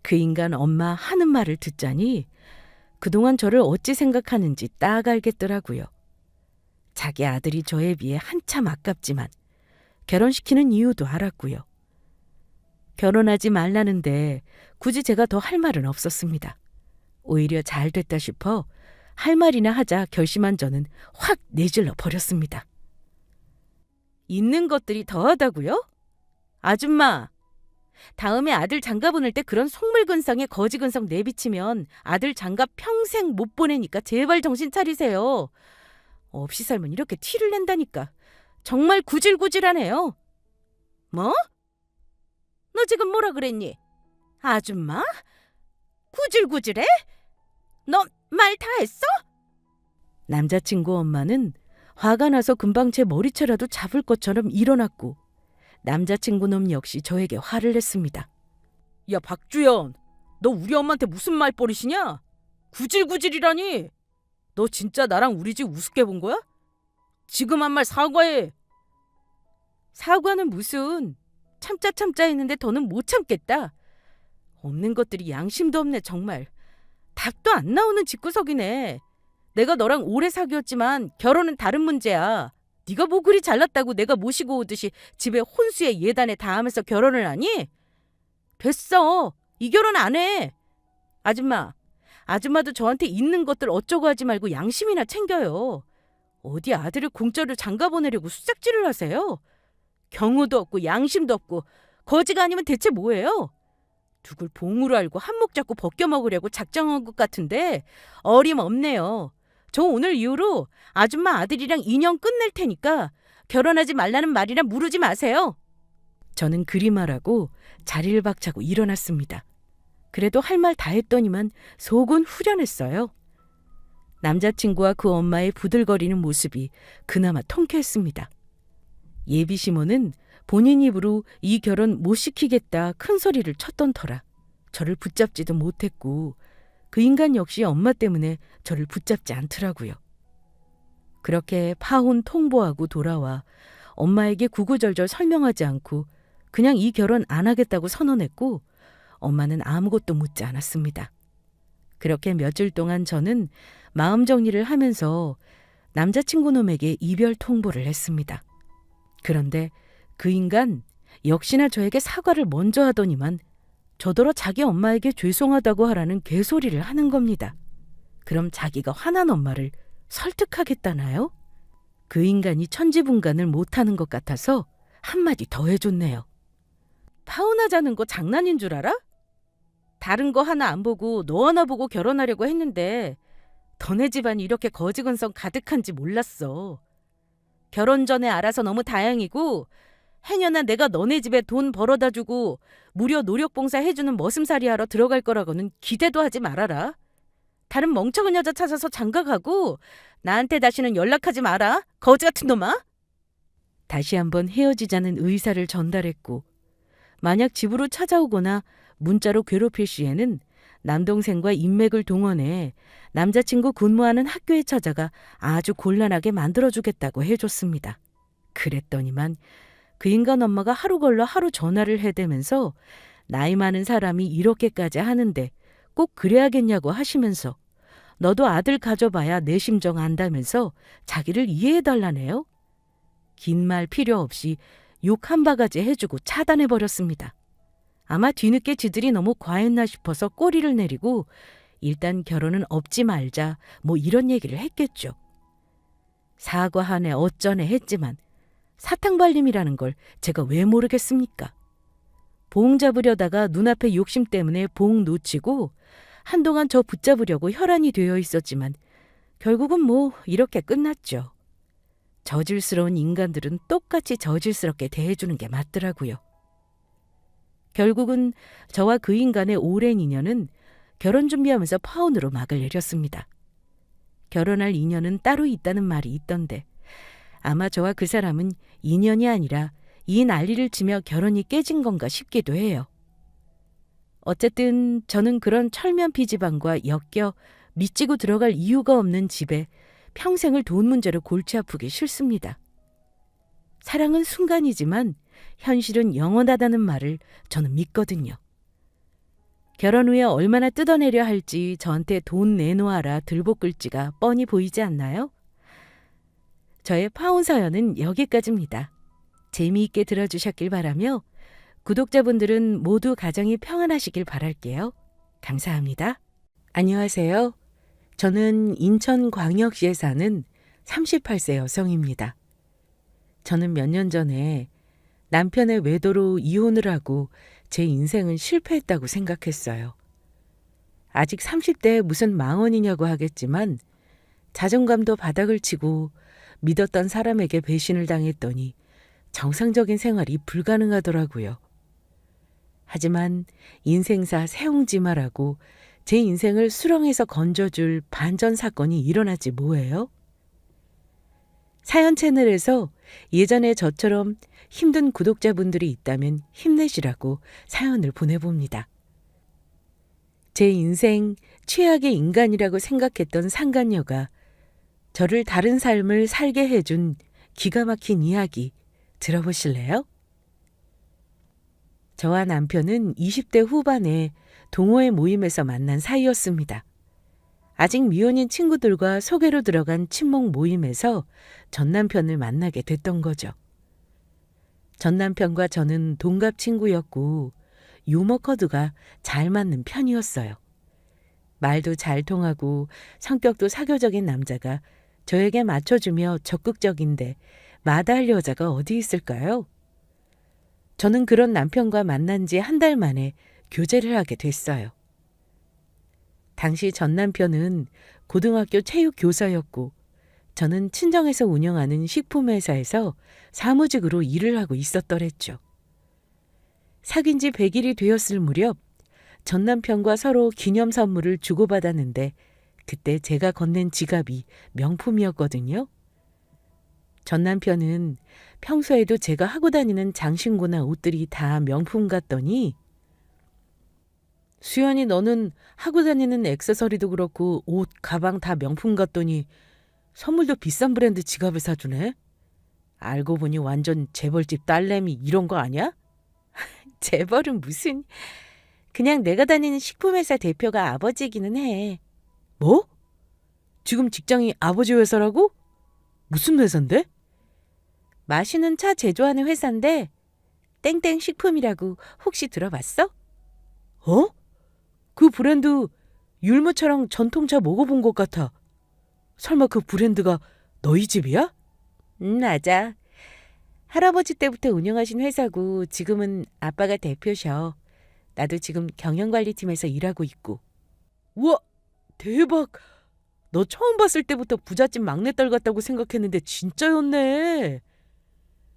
그 인간 엄마 하는 말을 듣자니 그동안 저를 어찌 생각하는지 딱 알겠더라고요. 자기 아들이 저에 비해 한참 아깝지만 결혼시키는 이유도 알았고요. 결혼하지 말라는데 굳이 제가 더 할 말은 없었습니다. 오히려 잘 됐다 싶어 할 말이나 하자 결심한 저는 확 내질러 버렸습니다. 있는 것들이 더하다고요? 아줌마, 다음에 아들 장가 보낼 때 그런 속물근성에 거지근성 내비치면 아들 장가 평생 못 보내니까 제발 정신 차리세요. 없이 살면 이렇게 티를 낸다니까. 정말 구질구질하네요. 뭐? 너 지금 뭐라 그랬니? 아줌마? 구질구질해? 너 말 다 했어? 남자친구 엄마는 화가 나서 금방 제 머리채라도 잡을 것처럼 일어났고 남자친구 놈 역시 저에게 화를 냈습니다. 야 박주연, 너 우리 엄마한테 무슨 말버릇이냐? 구질구질이라니. 너 진짜 나랑 우리 집 우습게 본 거야? 지금 한 말 사과해. 사과는 무슨. 참자 했는데 더는 못 참겠다. 없는 것들이 양심도 없네 정말. 닭도 안 나오는 집구석이네. 내가 너랑 오래 사귀었지만 결혼은 다른 문제야. 네가 뭐 그리 잘났다고 내가 모시고 오듯이 집에 혼수에 예단에 다 하면서 결혼을 하니? 됐어. 이 결혼 안 해. 아줌마도 저한테 있는 것들 어쩌고 하지 말고 양심이나 챙겨요. 어디 아들을 공짜로 장가 보내려고 수작질을 하세요? 경우도 없고 양심도 없고 거지가 아니면 대체 뭐예요? 누굴 봉으로 알고 한몫 잡고 벗겨먹으려고 작정한 것 같은데 어림없네요. 저 오늘 이후로 아줌마 아들이랑 인연 끝낼 테니까 결혼하지 말라는 말이나 물으지 마세요. 저는 그리 말하고 자리를 박차고 일어났습니다. 그래도 할 말 다 했더니만 속은 후련했어요. 남자친구와 그 엄마의 부들거리는 모습이 그나마 통쾌했습니다. 예비 시모는 본인 입으로 이 결혼 못 시키겠다 큰 소리를 쳤던 터라 저를 붙잡지도 못했고 그 인간 역시 엄마 때문에 저를 붙잡지 않더라고요. 그렇게 파혼 통보하고 돌아와 엄마에게 구구절절 설명하지 않고 그냥 이 결혼 안 하겠다고 선언했고 엄마는 아무것도 묻지 않았습니다. 그렇게 며칠 동안 저는 마음 정리를 하면서 남자친구 놈에게 이별 통보를 했습니다. 그런데 그 인간 역시나 저에게 사과를 먼저 하더니만 저더러 자기 엄마에게 죄송하다고 하라는 개소리를 하는 겁니다. 그럼 자기가 화난 엄마를 설득하겠다나요? 그 인간이 천지분간을 못하는 것 같아서 한마디 더 해줬네요. 파혼하자는 거 장난인 줄 알아? 다른 거 하나 안 보고 너 하나 보고 결혼하려고 했는데 너네 집안이 이렇게 거지근성 가득한지 몰랐어. 결혼 전에 알아서 너무 다행이고 행여나 내가 너네 집에 돈 벌어다 주고 무료 노력봉사 해주는 머슴살이 하러 들어갈 거라고는 기대도 하지 말아라. 다른 멍청한 여자 찾아서 장가가고 나한테 다시는 연락하지 마라. 거지 같은 놈아. 다시 한번 헤어지자는 의사를 전달했고 만약 집으로 찾아오거나 문자로 괴롭힐 시에는 남동생과 인맥을 동원해 남자친구 근무하는 학교에 찾아가 아주 곤란하게 만들어주겠다고 해줬습니다. 그랬더니만 그 인간 엄마가 하루 걸러 하루 전화를 해대면서 나이 많은 사람이 이렇게까지 하는데 꼭 그래야겠냐고 하시면서 너도 아들 가져봐야 내 심정 안다면서 자기를 이해해달라네요. 긴 말 필요 없이 욕 한 바가지 해주고 차단해버렸습니다. 아마 뒤늦게 지들이 너무 과했나 싶어서 꼬리를 내리고 일단 결혼은 업지 말자 뭐 이런 얘기를 했겠죠. 사과하네 어쩌네 했지만 사탕발림이라는 걸 제가 왜 모르겠습니까? 봉 잡으려다가 눈앞에 욕심 때문에 봉 놓치고 한동안 저 붙잡으려고 혈안이 되어 있었지만 결국은 뭐 이렇게 끝났죠. 저질스러운 인간들은 똑같이 저질스럽게 대해주는 게 맞더라고요. 결국은 저와 그 인간의 오랜 인연은 결혼 준비하면서 파혼으로 막을 내렸습니다. 결혼할 인연은 따로 있다는 말이 있던데 아마 저와 그 사람은 인연이 아니라 이 난리를 치며 결혼이 깨진 건가 싶기도 해요. 어쨌든 저는 그런 철면 피지방과 엮여 미치고 들어갈 이유가 없는 집에 평생을 돈 문제로 골치 아프기 싫습니다. 사랑은 순간이지만 현실은 영원하다는 말을 저는 믿거든요. 결혼 후에 얼마나 뜯어내려 할지 저한테 돈 내놓아라 들볶을지가 뻔히 보이지 않나요? 저의 파혼 사연은 여기까지입니다. 재미있게 들어주셨길 바라며 구독자분들은 모두 가정이 평안하시길 바랄게요. 감사합니다. 안녕하세요. 저는 인천광역시에 사는 38세 여성입니다. 저는 몇 년 전에 남편의 외도로 이혼을 하고 제 인생은 실패했다고 생각했어요. 아직 30대에 무슨 망언이냐고 하겠지만 자존감도 바닥을 치고 믿었던 사람에게 배신을 당했더니 정상적인 생활이 불가능하더라고요. 하지만 인생사 세웅지마라고 제 인생을 수렁에서 건져줄 반전 사건이 일어나지 뭐예요? 사연 채널에서 예전에 저처럼 힘든 구독자분들이 있다면 힘내시라고 사연을 보내봅니다. 제 인생 최악의 인간이라고 생각했던 상간녀가 저를 다른 삶을 살게 해준 기가 막힌 이야기 들어보실래요? 저와 남편은 20대 후반에 동호회 모임에서 만난 사이였습니다. 아직 미혼인 친구들과 소개로 들어간 친목 모임에서 전 남편을 만나게 됐던 거죠. 전 남편과 저는 동갑 친구였고 유머 코드가 잘 맞는 편이었어요. 말도 잘 통하고 성격도 사교적인 남자가 저에게 맞춰주며 적극적인데 마다할 여자가 어디 있을까요? 저는 그런 남편과 만난 지 한 달 만에 교제를 하게 됐어요. 당시 전 남편은 고등학교 체육 교사였고 저는 친정에서 운영하는 식품회사에서 사무직으로 일을 하고 있었더랬죠. 사귄 지 100일이 되었을 무렵 전 남편과 서로 기념 선물을 주고받았는데 그때 제가 건넨 지갑이 명품이었거든요. 전 남편은 평소에도 제가 하고 다니는 장신구나 옷들이 다 명품 같더니 수연이 너는 하고 다니는 액세서리도 그렇고 옷, 가방 다 명품 같더니 선물도 비싼 브랜드 지갑을 사주네. 알고 보니 완전 재벌집 딸내미 이런 거 아니야? 재벌은 무슨... 그냥 내가 다니는 식품회사 대표가 아버지이기는 해. 뭐? 지금 직장이 아버지 회사라고? 무슨 회사인데? 마시는 차 제조하는 회사인데 땡땡 식품이라고 혹시 들어봤어? 어? 그 브랜드 율무차랑 전통차 먹어본 것 같아. 설마 그 브랜드가 너희 집이야? 맞아. 할아버지 때부터 운영하신 회사고 지금은 아빠가 대표셔. 나도 지금 경영관리팀에서 일하고 있고. 우와, 대박. 너 처음 봤을 때부터 부잣집 막내딸 같다고 생각했는데 진짜였네.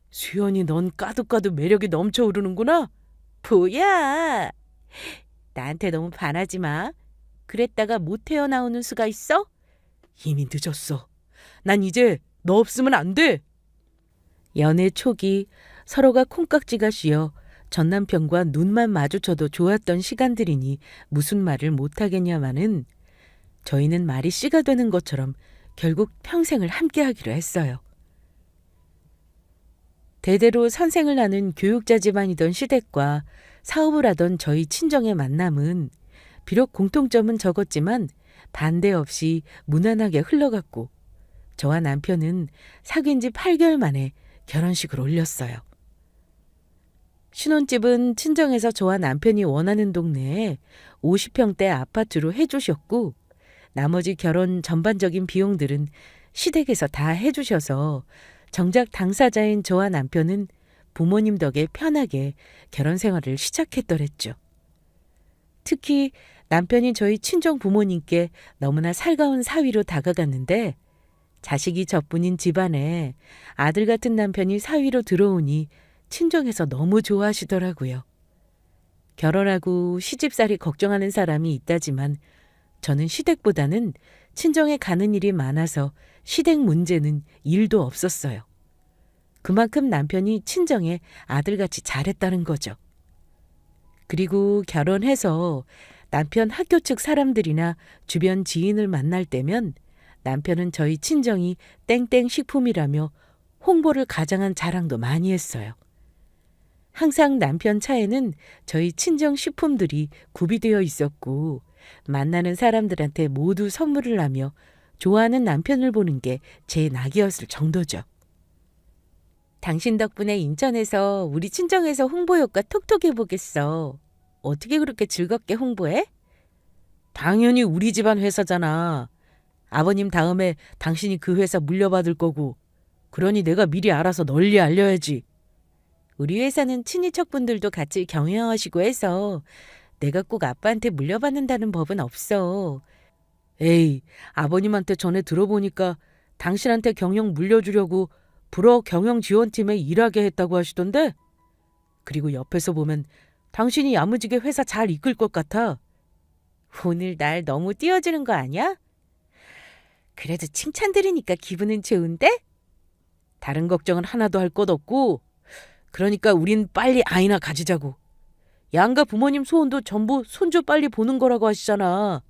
수연이 넌 까도 매력이 넘쳐 오르는구나. 뭐야. 나한테 너무 반하지 마. 그랬다가 못 태어나오는 수가 있어? 이미 늦었어. 난 이제 너 없으면 안 돼. 연애 초기 서로가 콩깍지가 씌어 전 남편과 눈만 마주쳐도 좋았던 시간들이니 무슨 말을 못하겠냐마는 저희는 말이 씨가 되는 것처럼 결국 평생을 함께하기로 했어요. 대대로 선생을 하는 교육자 집안이던 시댁과 사업을 하던 저희 친정의 만남은 비록 공통점은 적었지만 반대 없이 무난하게 흘러갔고 저와 남편은 사귄 지 8개월 만에 결혼식을 올렸어요. 신혼집은 친정에서 저와 남편이 원하는 동네에 50평대 아파트로 해주셨고 나머지 결혼 전반적인 비용들은 시댁에서 다 해주셔서 정작 당사자인 저와 남편은 부모님 덕에 편하게 결혼 생활을 시작했더랬죠. 특히 남편이 저희 친정 부모님께 너무나 살가운 사위로 다가갔는데 자식이 저뿐인 집안에 아들 같은 남편이 사위로 들어오니 친정에서 너무 좋아하시더라고요. 결혼하고 시집살이 걱정하는 사람이 있다지만 저는 시댁보다는 친정에 가는 일이 많아서 시댁 문제는 일도 없었어요. 그만큼 남편이 친정에 아들같이 잘했다는 거죠. 그리고 결혼해서 남편 학교 측 사람들이나 주변 지인을 만날 때면 남편은 저희 친정이 땡땡 식품이라며 홍보를 가장한 자랑도 많이 했어요. 항상 남편 차에는 저희 친정 식품들이 구비되어 있었고 만나는 사람들한테 모두 선물을 하며 좋아하는 남편을 보는 게 제 낙이었을 정도죠. 당신 덕분에 인천에서 우리 친정에서 홍보 효과 톡톡 해보겠어. 어떻게 그렇게 즐겁게 홍보해? 당연히 우리 집안 회사잖아. 아버님 다음에 당신이 그 회사 물려받을 거고. 그러니 내가 미리 알아서 널리 알려야지. 우리 회사는 친인척분들도 같이 경영하시고 해서 내가 꼭 아빠한테 물려받는다는 법은 없어. 에이, 아버님한테 전에 들어보니까 당신한테 경영 물려주려고 불어 경영지원팀에 일하게 했다고 하시던데? 그리고 옆에서 보면 당신이 야무지게 회사 잘 이끌 것 같아. 오늘 날 너무 띄워주는 거 아니야? 그래도 칭찬 들으니까 기분은 좋은데? 다른 걱정은 하나도 할 것 없고 그러니까 우린 빨리 아이나 가지자고. 양가 부모님 소원도 전부 손주 빨리 보는 거라고 하시잖아.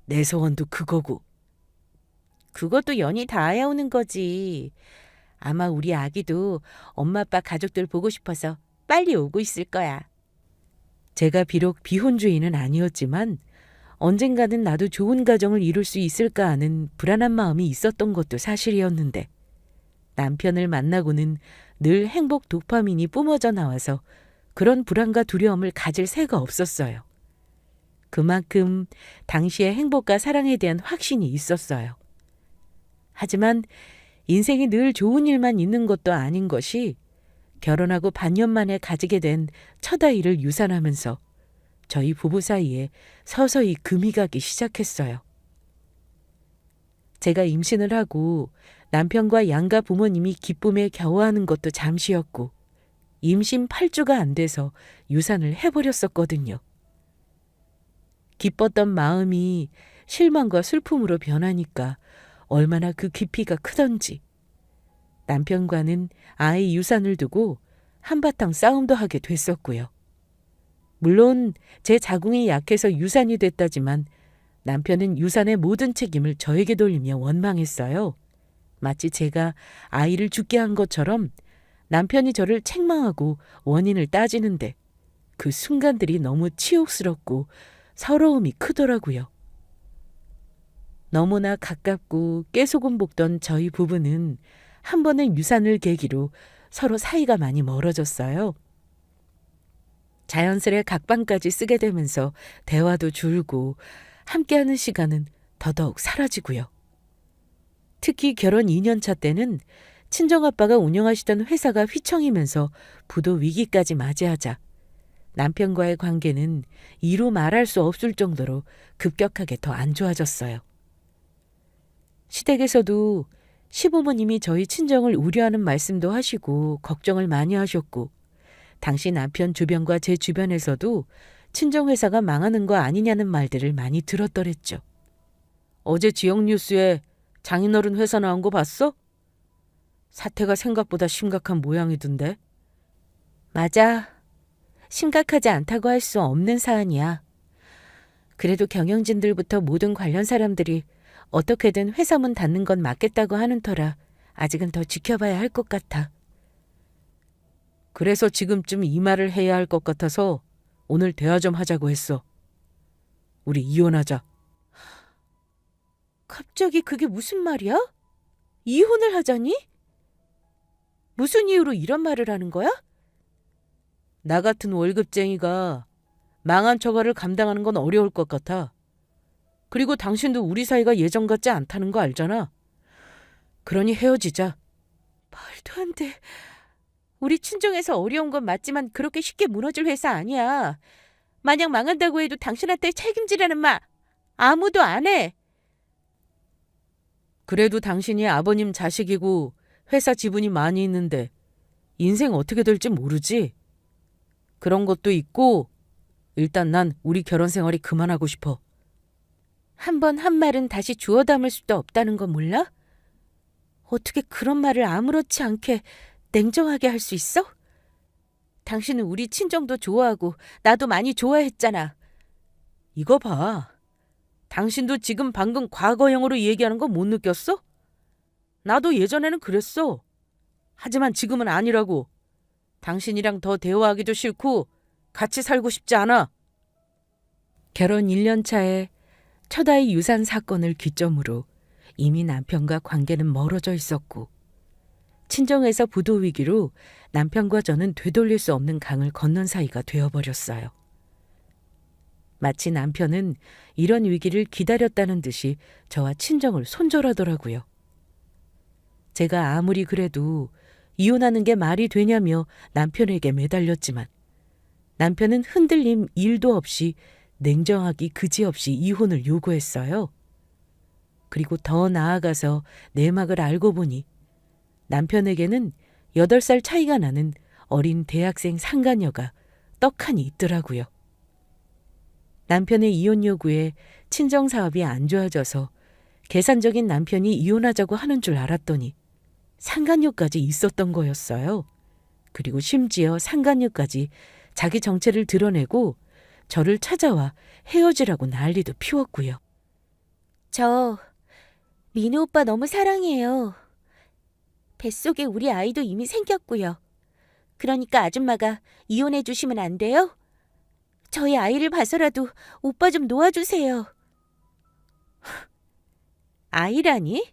내 소원도 그거고. 그것도 연이 닿아야 오는 거지. 아마 우리 아기도 엄마 아빠 가족들 보고 싶어서 빨리 오고 있을 거야. 제가 비록 비혼주의는 아니었지만 언젠가는 나도 좋은 가정을 이룰 수 있을까 하는 불안한 마음이 있었던 것도 사실이었는데 남편을 만나고는 늘 행복 도파민이 뿜어져 나와서 그런 불안과 두려움을 가질 새가 없었어요. 그만큼 당시의 행복과 사랑에 대한 확신이 있었어요. 하지만 인생이 늘 좋은 일만 있는 것도 아닌 것이 결혼하고 반년 만에 가지게 된 첫 아이를 유산하면서 저희 부부 사이에 서서히 금이 가기 시작했어요. 제가 임신을 하고 남편과 양가 부모님이 기쁨에 겨워하는 것도 잠시였고 임신 8주가 안 돼서 유산을 해버렸었거든요. 기뻤던 마음이 실망과 슬픔으로 변하니까 얼마나 그 깊이가 크던지 남편과는 아이 유산을 두고 한바탕 싸움도 하게 됐었고요. 물론 제 자궁이 약해서 유산이 됐다지만 남편은 유산의 모든 책임을 저에게 돌리며 원망했어요. 마치 제가 아이를 죽게 한 것처럼 남편이 저를 책망하고 원인을 따지는데 그 순간들이 너무 치욕스럽고 서러움이 크더라고요. 너무나 가깝고 깨소금 볶던 저희 부부는 한 번의 유산을 계기로 서로 사이가 많이 멀어졌어요. 자연스레 각방까지 쓰게 되면서 대화도 줄고 함께하는 시간은 더더욱 사라지고요. 특히 결혼 2년 차 때는 친정아빠가 운영하시던 회사가 휘청이면서 부도 위기까지 맞이하자 남편과의 관계는 이루 말할 수 없을 정도로 급격하게 더 안 좋아졌어요. 시댁에서도 시부모님이 저희 친정을 우려하는 말씀도 하시고 걱정을 많이 하셨고 당시 남편 주변과 제 주변에서도 친정회사가 망하는 거 아니냐는 말들을 많이 들었더랬죠. 어제 지역 뉴스에 장인어른 회사 나온 거 봤어? 사태가 생각보다 심각한 모양이던데. 맞아. 심각하지 않다고 할 수 없는 사안이야. 그래도 경영진들부터 모든 관련 사람들이 어떻게든 회사 문 닫는 건 맞겠다고 하는 터라 아직은 더 지켜봐야 할 것 같아. 그래서 지금쯤 이 말을 해야 할 것 같아서 오늘 대화 좀 하자고 했어. 우리 이혼하자. 갑자기 그게 무슨 말이야? 이혼을 하자니? 무슨 이유로 이런 말을 하는 거야? 나 같은 월급쟁이가 망한 처가를 감당하는 건 어려울 것 같아. 그리고 당신도 우리 사이가 예전 같지 않다는 거 알잖아. 그러니 헤어지자. 말도 안 돼. 우리 친정에서 어려운 건 맞지만 그렇게 쉽게 무너질 회사 아니야. 만약 망한다고 해도 당신한테 책임지라는 말 아무도 안 해. 그래도 당신이 아버님 자식이고 회사 지분이 많이 있는데 인생 어떻게 될지 모르지. 그런 것도 있고 일단 난 우리 결혼 생활이 그만하고 싶어. 한 번 한 말은 다시 주워 담을 수도 없다는 건 몰라? 어떻게 그런 말을 아무렇지 않게 냉정하게 할 수 있어? 당신은 우리 친정도 좋아하고 나도 많이 좋아했잖아. 이거 봐. 당신도 지금 방금 과거형으로 얘기하는 거 못 느꼈어? 나도 예전에는 그랬어. 하지만 지금은 아니라고. 당신이랑 더 대화하기도 싫고 같이 살고 싶지 않아. 결혼 1년 차에 첫 아이 유산 사건을 기점으로 이미 남편과 관계는 멀어져 있었고 친정에서 부도 위기로 남편과 저는 되돌릴 수 없는 강을 건넌 사이가 되어버렸어요. 마치 남편은 이런 위기를 기다렸다는 듯이 저와 친정을 손절하더라고요. 제가 아무리 그래도 이혼하는 게 말이 되냐며 남편에게 매달렸지만 남편은 흔들림 1도 없이 냉정하기 그지없이 이혼을 요구했어요. 그리고 더 나아가서 내막을 알고 보니 남편에게는 8살 차이가 나는 어린 대학생 상간녀가 떡하니 있더라고요. 남편의 이혼 요구에 친정 사업이 안 좋아져서 계산적인 남편이 이혼하자고 하는 줄 알았더니 상간녀까지 있었던 거였어요. 그리고 심지어 상간녀까지 자기 정체를 드러내고 저를 찾아와 헤어지라고 난리도 피웠고요. 저 민우 오빠 너무 사랑해요. 뱃속에 우리 아이도 이미 생겼고요. 그러니까 아줌마가 이혼해 주시면 안 돼요? 저희 아이를 봐서라도 오빠 좀 놓아주세요. 아이라니?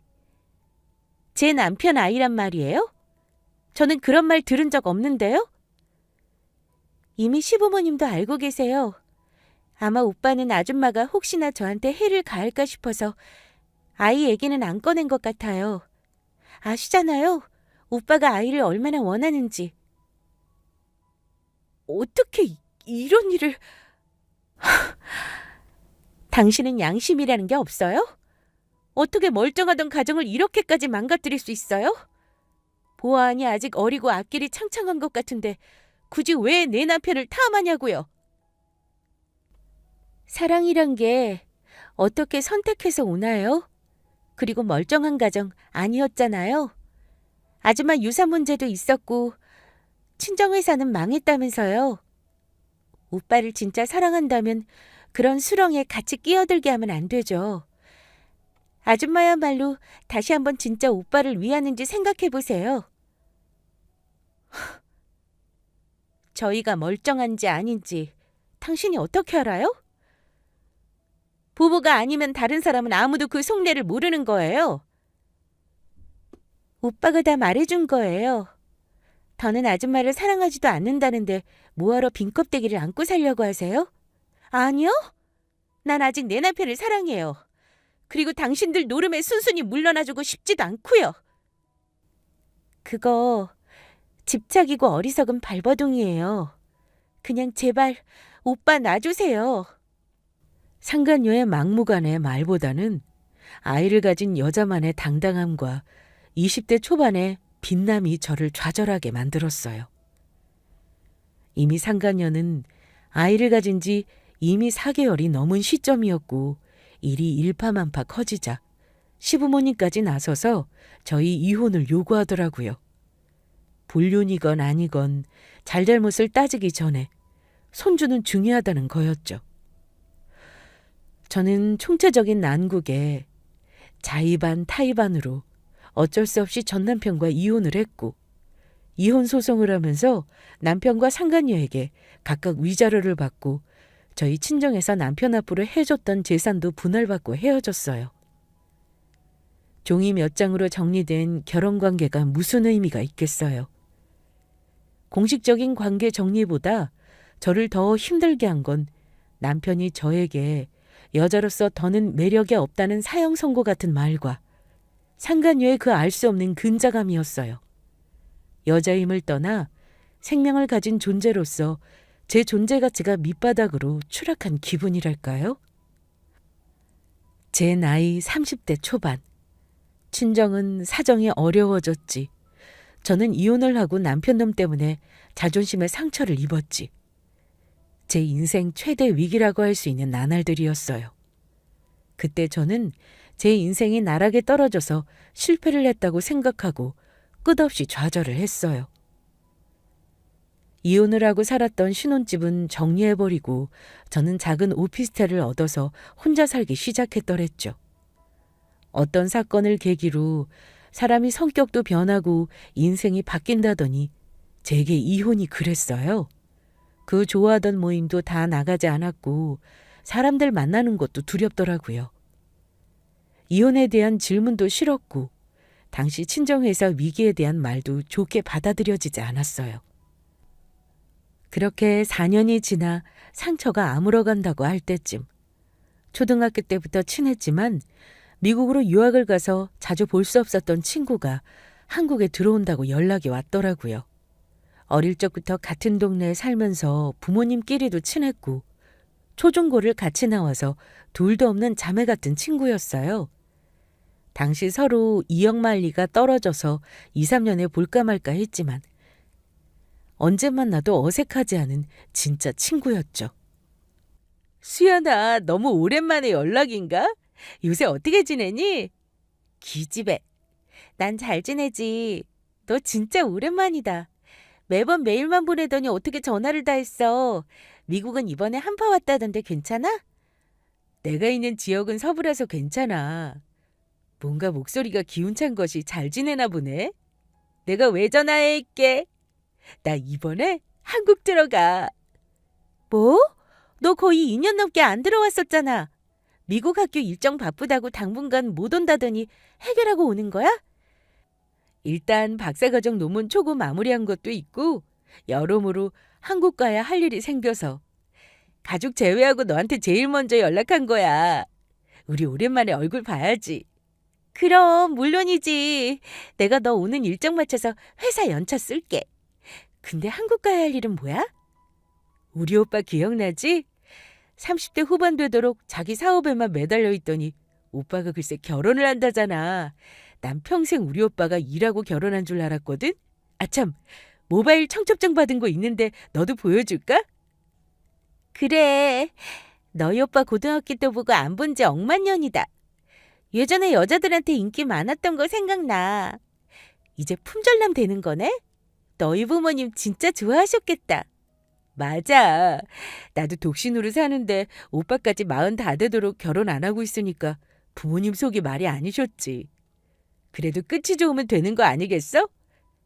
제 남편 아이란 말이에요? 저는 그런 말 들은 적 없는데요? 이미 시부모님도 알고 계세요. 아마 오빠는 아줌마가 혹시나 저한테 해를 가할까 싶어서 아이 얘기는 안 꺼낸 것 같아요. 아시잖아요. 오빠가 아이를 얼마나 원하는지. 어떻게 이런 일을... 당신은 양심이라는 게 없어요? 어떻게 멀쩡하던 가정을 이렇게까지 망가뜨릴 수 있어요? 보아하니 아직 어리고 앞길이 창창한 것 같은데 굳이 왜 내 남편을 탐하냐고요. 사랑이란 게 어떻게 선택해서 오나요? 그리고 멀쩡한 가정 아니었잖아요. 아줌마 유산 문제도 있었고 친정회사는 망했다면서요. 오빠를 진짜 사랑한다면 그런 수렁에 같이 끼어들게 하면 안 되죠. 아줌마야말로 다시 한번 진짜 오빠를 위하는지 생각해보세요. 저희가 멀쩡한지 아닌지 당신이 어떻게 알아요? 부부가 아니면 다른 사람은 아무도 그 속내를 모르는 거예요. 오빠가 다 말해준 거예요. 더는 아줌마를 사랑하지도 않는다는데 뭐하러 빈 껍데기를 안고 살려고 하세요? 아니요? 난 아직 내 남편을 사랑해요. 그리고 당신들 노름에 순순히 물러나주고 싶지도 않고요. 그거 집착이고 어리석은 발버둥이에요. 그냥 제발 오빠 놔주세요. 상간녀의 막무가내 말보다는 아이를 가진 여자만의 당당함과 20대 초반의 빛남이 저를 좌절하게 만들었어요. 이미 상간녀는 아이를 가진 지 이미 4개월이 넘은 시점이었고 일이 일파만파 커지자 시부모님까지 나서서 저희 이혼을 요구하더라고요. 불륜이건 아니건 잘잘못을 따지기 전에 손주는 중요하다는 거였죠. 저는 총체적인 난국에 자의반 타의반으로 어쩔 수 없이 전 남편과 이혼을 했고 이혼 소송을 하면서 남편과 상간녀에게 각각 위자료를 받고 저희 친정에서 남편 앞으로 해줬던 재산도 분할받고 헤어졌어요. 종이 몇 장으로 정리된 결혼관계가 무슨 의미가 있겠어요. 공식적인 관계 정리보다 저를 더 힘들게 한 건 남편이 저에게 여자로서 더는 매력이 없다는 사형 선고 같은 말과 상간녀의 그 알 수 없는 근자감이었어요. 여자임을 떠나 생명을 가진 존재로서 제 존재 가치가 밑바닥으로 추락한 기분이랄까요? 제 나이 30대 초반. 친정은 사정이 어려워졌지. 저는 이혼을 하고 남편놈 때문에 자존심에 상처를 입었지. 제 인생 최대 위기라고 할 수 있는 나날들이었어요. 그때 저는 제 인생이 나락에 떨어져서 실패를 했다고 생각하고 끝없이 좌절을 했어요. 이혼을 하고 살았던 신혼집은 정리해버리고 저는 작은 오피스텔을 얻어서 혼자 살기 시작했더랬죠. 어떤 사건을 계기로 사람이 성격도 변하고 인생이 바뀐다더니 제게 이혼이 그랬어요. 그 좋아하던 모임도 다 나가지 않았고 사람들 만나는 것도 두렵더라고요. 이혼에 대한 질문도 싫었고 당시 친정회사 위기에 대한 말도 좋게 받아들여지지 않았어요. 그렇게 4년이 지나 상처가 아물어간다고 할 때쯤 초등학교 때부터 친했지만 미국으로 유학을 가서 자주 볼 수 없었던 친구가 한국에 들어온다고 연락이 왔더라고요. 어릴 적부터 같은 동네에 살면서 부모님끼리도 친했고 초중고를 같이 나와서 둘도 없는 자매 같은 친구였어요. 당시 서로 이역만리가 떨어져서 2, 3년에 볼까 말까 했지만 언제 만나도 어색하지 않은 진짜 친구였죠. 수연아, 너무 오랜만에 연락인가? 요새 어떻게 지내니? 기집애. 난 잘 지내지. 너 진짜 오랜만이다. 매번 메일만 보내더니 어떻게 전화를 다 했어? 미국은 이번에 한파 왔다던데 괜찮아? 내가 있는 지역은 서부라서 괜찮아. 뭔가 목소리가 기운찬 것이 잘 지내나 보네. 내가 왜 전화할게? 나 이번에 한국 들어가. 뭐? 너 거의 2년 넘게 안 들어왔었잖아. 미국 학교 일정 바쁘다고 당분간 못 온다더니 해결하고 오는 거야? 일단 박사과정 논문 초고 마무리한 것도 있고 여러모로 한국 가야 할 일이 생겨서 가족 제외하고 너한테 제일 먼저 연락한 거야. 우리 오랜만에 얼굴 봐야지. 그럼 물론이지. 내가 너 오는 일정 맞춰서 회사 연차 쓸게. 근데 한국 가야 할 일은 뭐야? 우리 오빠 기억나지? 30대 후반 되도록 자기 사업에만 매달려 있더니 오빠가 글쎄 결혼을 한다잖아. 난 평생 우리 오빠가 일하고 결혼한 줄 알았거든. 아참, 모바일 청첩장 받은 거 있는데 너도 보여줄까? 그래. 너희 오빠 고등학교 때 보고 안 본 지 억만 년이다. 예전에 여자들한테 인기 많았던 거 생각나. 이제 품절남 되는 거네? 너희 부모님 진짜 좋아하셨겠다. 맞아. 나도 독신으로 사는데 오빠까지 40 다 되도록 결혼 안 하고 있으니까 부모님 속이 말이 아니셨지. 그래도 끝이 좋으면 되는 거 아니겠어?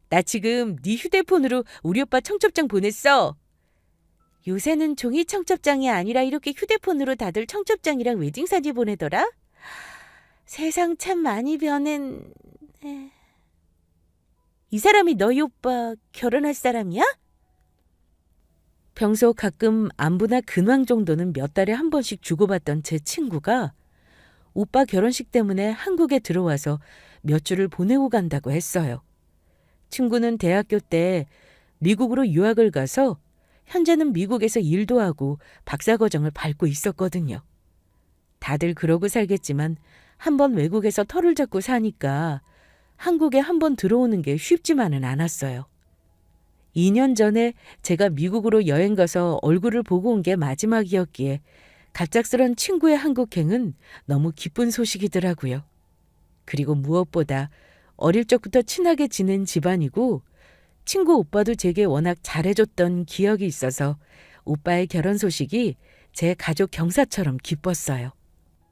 나 지금 네 휴대폰으로 우리 오빠 청첩장 보냈어. 요새는 종이 청첩장이 아니라 이렇게 휴대폰으로 다들 청첩장이랑 웨딩사진 보내더라? 세상 참 많이 변한... 이 사람이 너희 오빠 결혼할 사람이야? 평소 가끔 안부나 근황 정도는 몇 달에 한 번씩 주고받던 제 친구가 오빠 결혼식 때문에 한국에 들어와서 몇 주를 보내고 간다고 했어요. 친구는 대학교 때 미국으로 유학을 가서 현재는 미국에서 일도 하고 박사과정을 밟고 있었거든요. 다들 그러고 살겠지만 한번 외국에서 터를 잡고 사니까 한국에 한번 들어오는 게 쉽지만은 않았어요. 2년 전에 제가 미국으로 여행 가서 얼굴을 보고 온 게 마지막이었기에 갑작스런 친구의 한국행은 너무 기쁜 소식이더라고요. 그리고 무엇보다 어릴 적부터 친하게 지낸 집안이고 친구 오빠도 제게 워낙 잘해줬던 기억이 있어서 오빠의 결혼 소식이 제 가족 경사처럼 기뻤어요.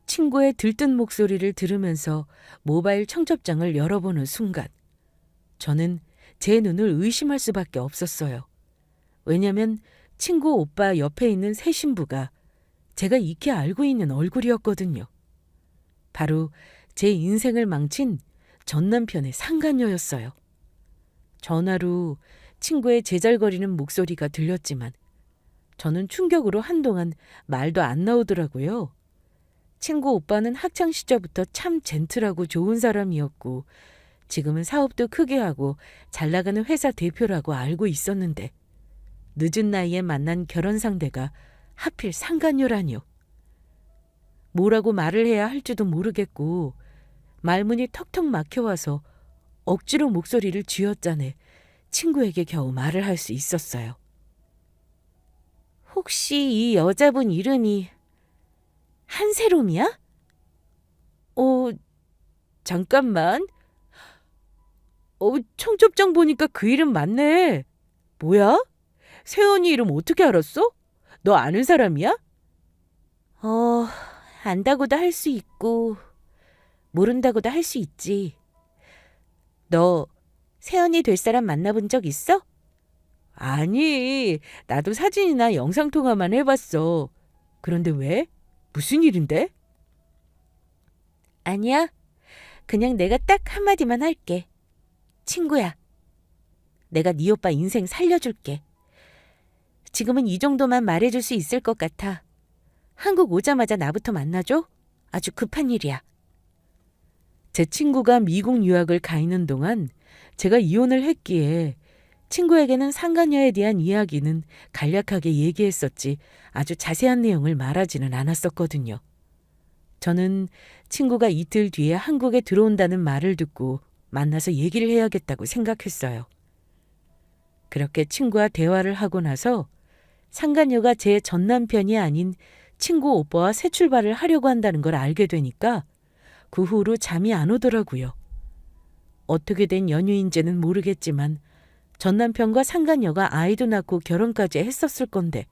친구의 들뜬 목소리를 들으면서 모바일 청첩장을 열어보는 순간 저는 제 눈을 의심할 수밖에 없었어요. 왜냐면 친구 오빠 옆에 있는 새 신부가 제가 익히 알고 있는 얼굴이었거든요. 바로 제 인생을 망친 전 남편의 상간녀였어요. 전화로 친구의 제잘거리는 목소리가 들렸지만 저는 충격으로 한동안 말도 안 나오더라고요. 친구 오빠는 학창 시절부터 참 젠틀하고 좋은 사람이었고 지금은 사업도 크게 하고 잘 나가는 회사 대표라고 알고 있었는데 늦은 나이에 만난 결혼 상대가 하필 상간녀라니요. 뭐라고 말을 해야 할지도 모르겠고 말문이 턱턱 막혀와서 억지로 목소리를 쥐어짜내 친구에게 겨우 말을 할 수 있었어요. 혹시 이 여자분 이름이 한세롬이야? 잠깐만. 청첩장 보니까 그 이름 맞네. 뭐야? 세연이 이름 어떻게 알았어? 너 아는 사람이야? 안다고도 할 수 있고 모른다고도 할 수 있지. 너 세연이 될 사람 만나본 적 있어? 아니, 나도 사진이나 영상통화만 해봤어. 그런데 왜? 무슨 일인데? 아니야. 그냥 내가 딱 한마디만 할게. 친구야. 내가 네 오빠 인생 살려줄게. 지금은 이 정도만 말해줄 수 있을 것 같아. 한국 오자마자 나부터 만나줘? 아주 급한 일이야. 제 친구가 미국 유학을 가 있는 동안 제가 이혼을 했기에 친구에게는 상간녀에 대한 이야기는 간략하게 얘기했었지 아주 자세한 내용을 말하지는 않았었거든요. 저는 친구가 이틀 뒤에 한국에 들어온다는 말을 듣고 만나서 얘기를 해야겠다고 생각했어요. 그렇게 친구와 대화를 하고 나서 상간녀가 제 전남편이 아닌 친구 오빠와 새 출발을 하려고 한다는 걸 알게 되니까 그 후로 잠이 안 오더라고요. 어떻게 된 연유인지는 모르겠지만 전남편과 상간녀가 아이도 낳고 결혼까지 했었을 건데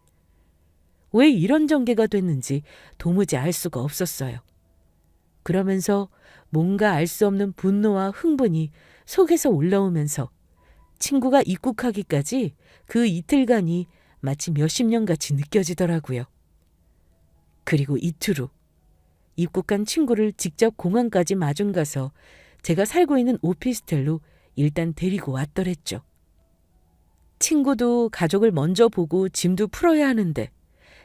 왜 이런 전개가 됐는지 도무지 알 수가 없었어요. 그러면서 뭔가 알 수 없는 분노와 흥분이 속에서 올라오면서 친구가 입국하기까지 그 이틀간이 마치 몇십 년같이 느껴지더라고요. 그리고 이틀 후 입국한 친구를 직접 공항까지 마중 가서 제가 살고 있는 오피스텔로 일단 데리고 왔더랬죠. 친구도 가족을 먼저 보고 짐도 풀어야 하는데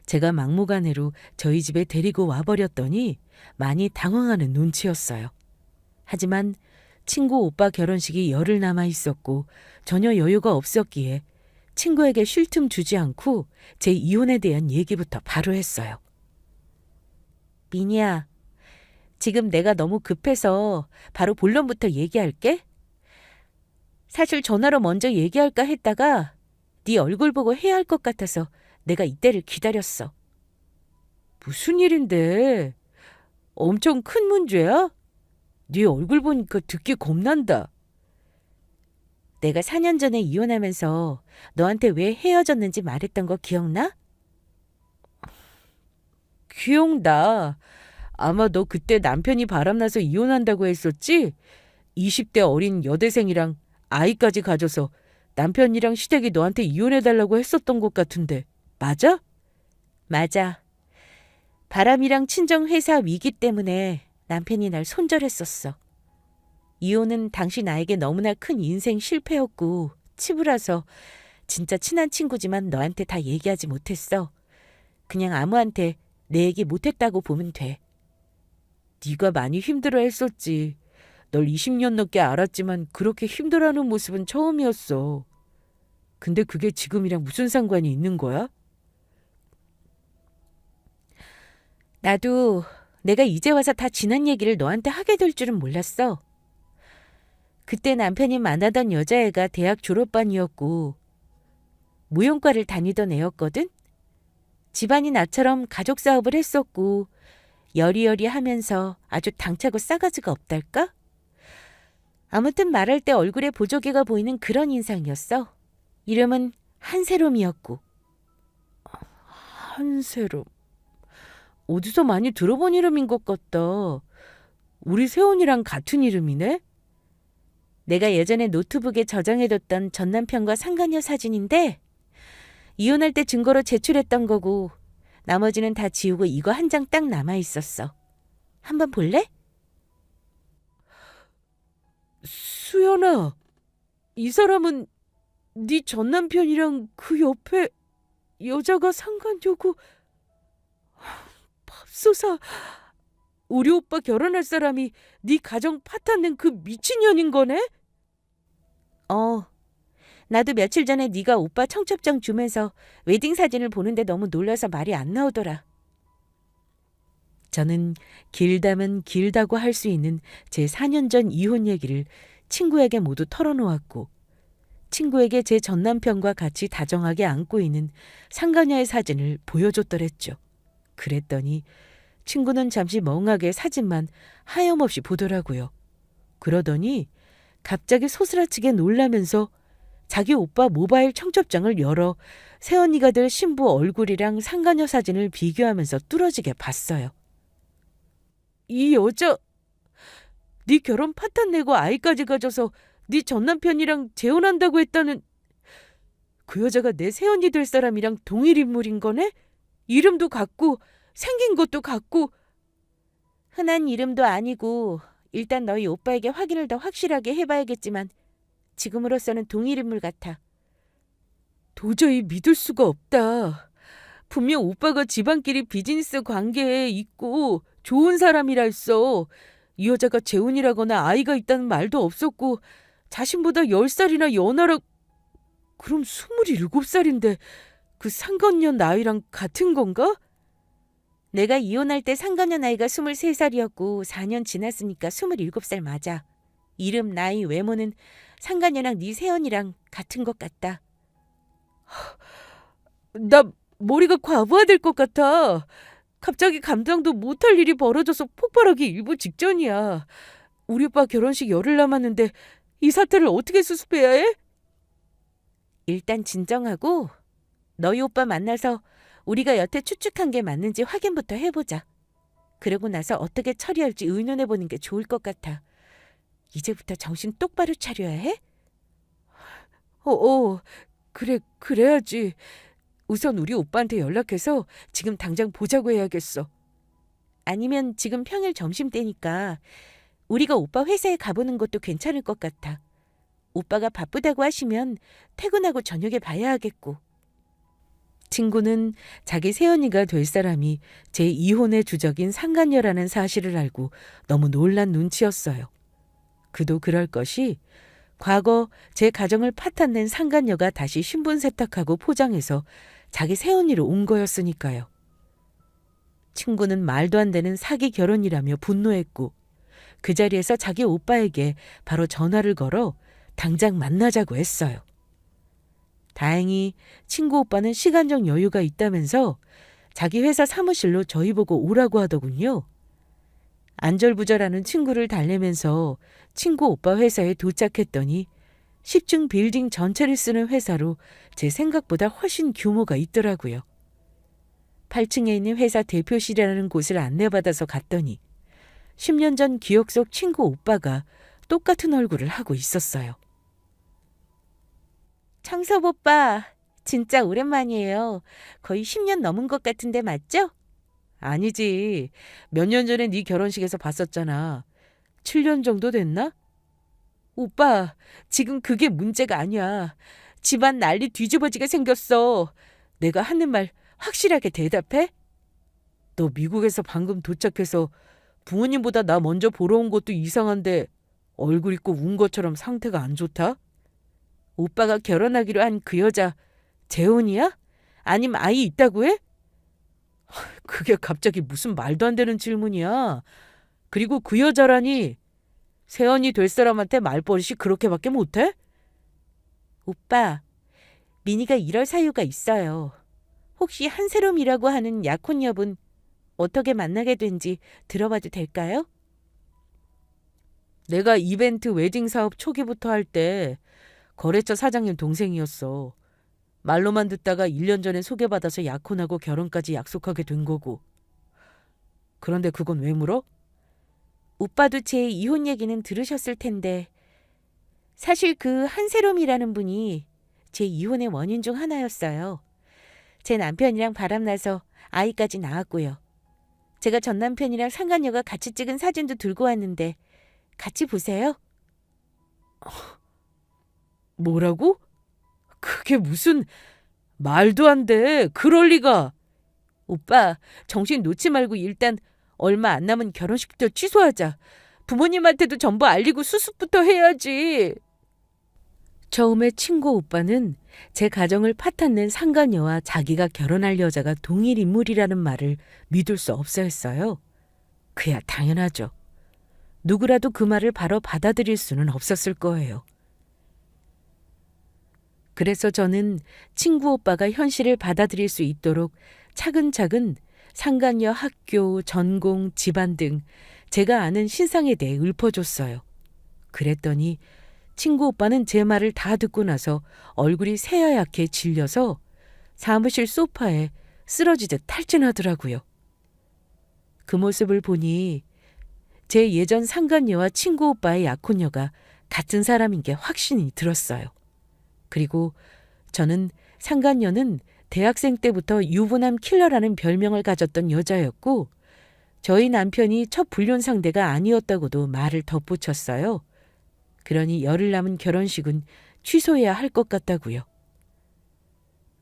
제가 막무가내로 저희 집에 데리고 와버렸더니 많이 당황하는 눈치였어요. 하지만 친구 오빠 결혼식이 열흘 남아 있었고 전혀 여유가 없었기에 친구에게 쉴 틈 주지 않고 제 이혼에 대한 얘기부터 바로 했어요. 미니야, 지금 내가 너무 급해서 바로 본론부터 얘기할게. 사실 전화로 먼저 얘기할까 했다가 네 얼굴 보고 해야 할 것 같아서 내가 이때를 기다렸어. 무슨 일인데? 엄청 큰 문제야? 네 얼굴 보니까 듣기 겁난다. 내가 4년 전에 이혼하면서 너한테 왜 헤어졌는지 말했던 거 기억나? 기억나. 아마 너 그때 남편이 바람나서 이혼한다고 했었지? 20대 어린 여대생이랑 아이까지 가져서 남편이랑 시댁이 너한테 이혼해달라고 했었던 것 같은데 맞아? 맞아. 바람이랑 친정회사 위기 때문에 남편이 날 손절했었어. 이혼은 당시 나에게 너무나 큰 인생 실패였고 치부라서 진짜 친한 친구지만 너한테 다 얘기하지 못했어. 그냥 아무한테 내 얘기 못했다고 보면 돼. 네가 많이 힘들어했었지. 널 20년 넘게 알았지만 그렇게 힘들어하는 모습은 처음이었어. 근데 그게 지금이랑 무슨 상관이 있는 거야? 나도 내가 이제 와서 다 지난 얘기를 너한테 하게 될 줄은 몰랐어. 그때 남편이 만나던 여자애가 대학 졸업반이었고 무용과를 다니던 애였거든. 집안이 나처럼 가족 사업을 했었고 여리여리하면서 아주 당차고 싸가지가 없달까? 아무튼 말할 때 얼굴에 보조개가 보이는 그런 인상이었어. 이름은 한세롬이었고. 한세롬. 어디서 많이 들어본 이름인 것 같다. 우리 세훈이랑 같은 이름이네? 내가 예전에 노트북에 저장해뒀던 전남편과 상간녀 사진인데 이혼할 때 증거로 제출했던 거고 나머지는 다 지우고 이거 한 장 딱 남아있었어. 한번 볼래? 수연아, 이 사람은 네 전남편이랑 그 옆에 여자가 상간녀고 맙소사. 우리 오빠 결혼할 사람이 네 가정 파탄낸 그 미친년인 거네? 나도 며칠 전에 네가 오빠 청첩장 주면서 웨딩 사진을 보는데 너무 놀라서 말이 안 나오더라. 저는 길다면 길다고 할 수 있는 제 4년 전 이혼 얘기를 친구에게 모두 털어놓았고 친구에게 제 전남편과 같이 다정하게 안고 있는 상간녀의 사진을 보여줬더랬죠. 그랬더니 친구는 잠시 멍하게 사진만 하염없이 보더라고요. 그러더니 갑자기 소스라치게 놀라면서 자기 오빠 모바일 청첩장을 열어 새언니가 될 신부 얼굴이랑 상간녀 사진을 비교하면서 뚫어지게 봤어요. 이 여자 네 결혼 파탄 내고 아이까지 가져서 네 전남편이랑 재혼한다고 했다는 그 여자가 내 새언니 될 사람이랑 동일 인물인 거네? 이름도 같고 생긴 것도 같고. 흔한 이름도 아니고 일단 너희 오빠에게 확인을 더 확실하게 해봐야겠지만 지금으로서는 동일 인물 같아. 도저히 믿을 수가 없다. 분명 오빠가 집안끼리 비즈니스 관계에 있고 좋은 사람이랄써. 이 여자가 재혼이라거나 아이가 있다는 말도 없었고 자신보다 10살이나 연하라. 그럼 27살인데 그 상간녀 나이랑 같은 건가? 내가 이혼할 때 상간녀 나이가 23살이었고 4년 지났으니까 27살 맞아. 이름, 나이, 외모는 상간녀랑 네 새언니랑 같은 것 같다. 나 머리가 과부하될 것 같아. 갑자기 감당도 못할 일이 벌어져서 폭발하기 일보 직전이야. 우리 오빠 결혼식 열흘 남았는데 이 사태를 어떻게 수습해야 해? 일단 진정하고 너희 오빠 만나서 우리가 여태 추측한 게 맞는지 확인부터 해보자. 그러고 나서 어떻게 처리할지 의논해보는 게 좋을 것 같아. 이제부터 정신 똑바로 차려야 해? 그래야지. 우선 우리 오빠한테 연락해서 지금 당장 보자고 해야겠어. 아니면 지금 평일 점심때니까 우리가 오빠 회사에 가보는 것도 괜찮을 것 같아. 오빠가 바쁘다고 하시면 퇴근하고 저녁에 봐야 하겠고. 친구는 자기 새언니가 될 사람이 제 이혼의 주적인 상간녀라는 사실을 알고 너무 놀란 눈치였어요. 그도 그럴 것이 과거 제 가정을 파탄낸 상간녀가 다시 신분 세탁하고 포장해서 자기 새언니로 온 거였으니까요. 친구는 말도 안 되는 사기 결혼이라며 분노했고 그 자리에서 자기 오빠에게 바로 전화를 걸어 당장 만나자고 했어요. 다행히 친구 오빠는 시간적 여유가 있다면서 자기 회사 사무실로 저희 보고 오라고 하더군요. 안절부절하는 친구를 달래면서 친구 오빠 회사에 도착했더니 10층 빌딩 전체를 쓰는 회사로 제 생각보다 훨씬 규모가 있더라고요. 8층에 있는 회사 대표실이라는 곳을 안내받아서 갔더니 10년 전 기억 속 친구 오빠가 똑같은 얼굴을 하고 있었어요. 창섭 오빠, 진짜 오랜만이에요. 거의 10년 넘은 것 같은데 맞죠? 아니지. 몇 년 전에 네 결혼식에서 봤었잖아. 7년 정도 됐나? 오빠, 지금 그게 문제가 아니야. 집안 난리 뒤집어지게 생겼어. 내가 하는 말 확실하게 대답해? 너 미국에서 방금 도착해서 부모님보다 나 먼저 보러 온 것도 이상한데 얼굴 있고 운 것처럼 상태가 안 좋다? 오빠가 결혼하기로 한 그 여자 재혼이야? 아님 아이 있다고 해? 그게 갑자기 무슨 말도 안 되는 질문이야. 그리고 그 여자라니 새언니 될 사람한테 말버릇이 그렇게밖에 못해? 오빠, 미니가 이럴 사유가 있어요. 혹시 한세롬이라고 하는 약혼 여분 어떻게 만나게 된지 들어봐도 될까요? 내가 이벤트 웨딩 사업 초기부터 할 때 거래처 사장님 동생이었어. 말로만 듣다가 1년 전에 소개받아서 약혼하고 결혼까지 약속하게 된 거고. 그런데 그건 왜 물어? 오빠도 제 이혼 얘기는 들으셨을 텐데 사실 그 한세롬이라는 분이 제 이혼의 원인 중 하나였어요. 제 남편이랑 바람나서 아이까지 낳았고요. 제가 전 남편이랑 상간녀가 같이 찍은 사진도 들고 왔는데 같이 보세요. 뭐라고? 그게 무슨 말도 안 돼. 그럴 리가. 오빠, 정신 놓지 말고 일단 얼마 안 남은 결혼식부터 취소하자. 부모님한테도 전부 알리고 수습부터 해야지. 처음에 친구 오빠는 제 가정을 파탄낸 상간녀와 자기가 결혼할 여자가 동일 인물이라는 말을 믿을 수 없어 했어요. 그야 당연하죠. 누구라도 그 말을 바로 받아들일 수는 없었을 거예요. 그래서 저는 친구 오빠가 현실을 받아들일 수 있도록 차근차근 상간녀 학교, 전공, 집안 등 제가 아는 신상에 대해 읊어줬어요. 그랬더니 친구 오빠는 제 말을 다 듣고 나서 얼굴이 새하얗게 질려서 사무실 소파에 쓰러지듯 탈진하더라고요. 그 모습을 보니 제 예전 상간녀와 친구 오빠의 약혼녀가 같은 사람인 게 확신이 들었어요. 그리고 저는 상간녀는 대학생 때부터 유부남 킬러라는 별명을 가졌던 여자였고 저희 남편이 첫 불륜 상대가 아니었다고도 말을 덧붙였어요. 그러니 열흘 남은 결혼식은 취소해야 할 것 같다고요.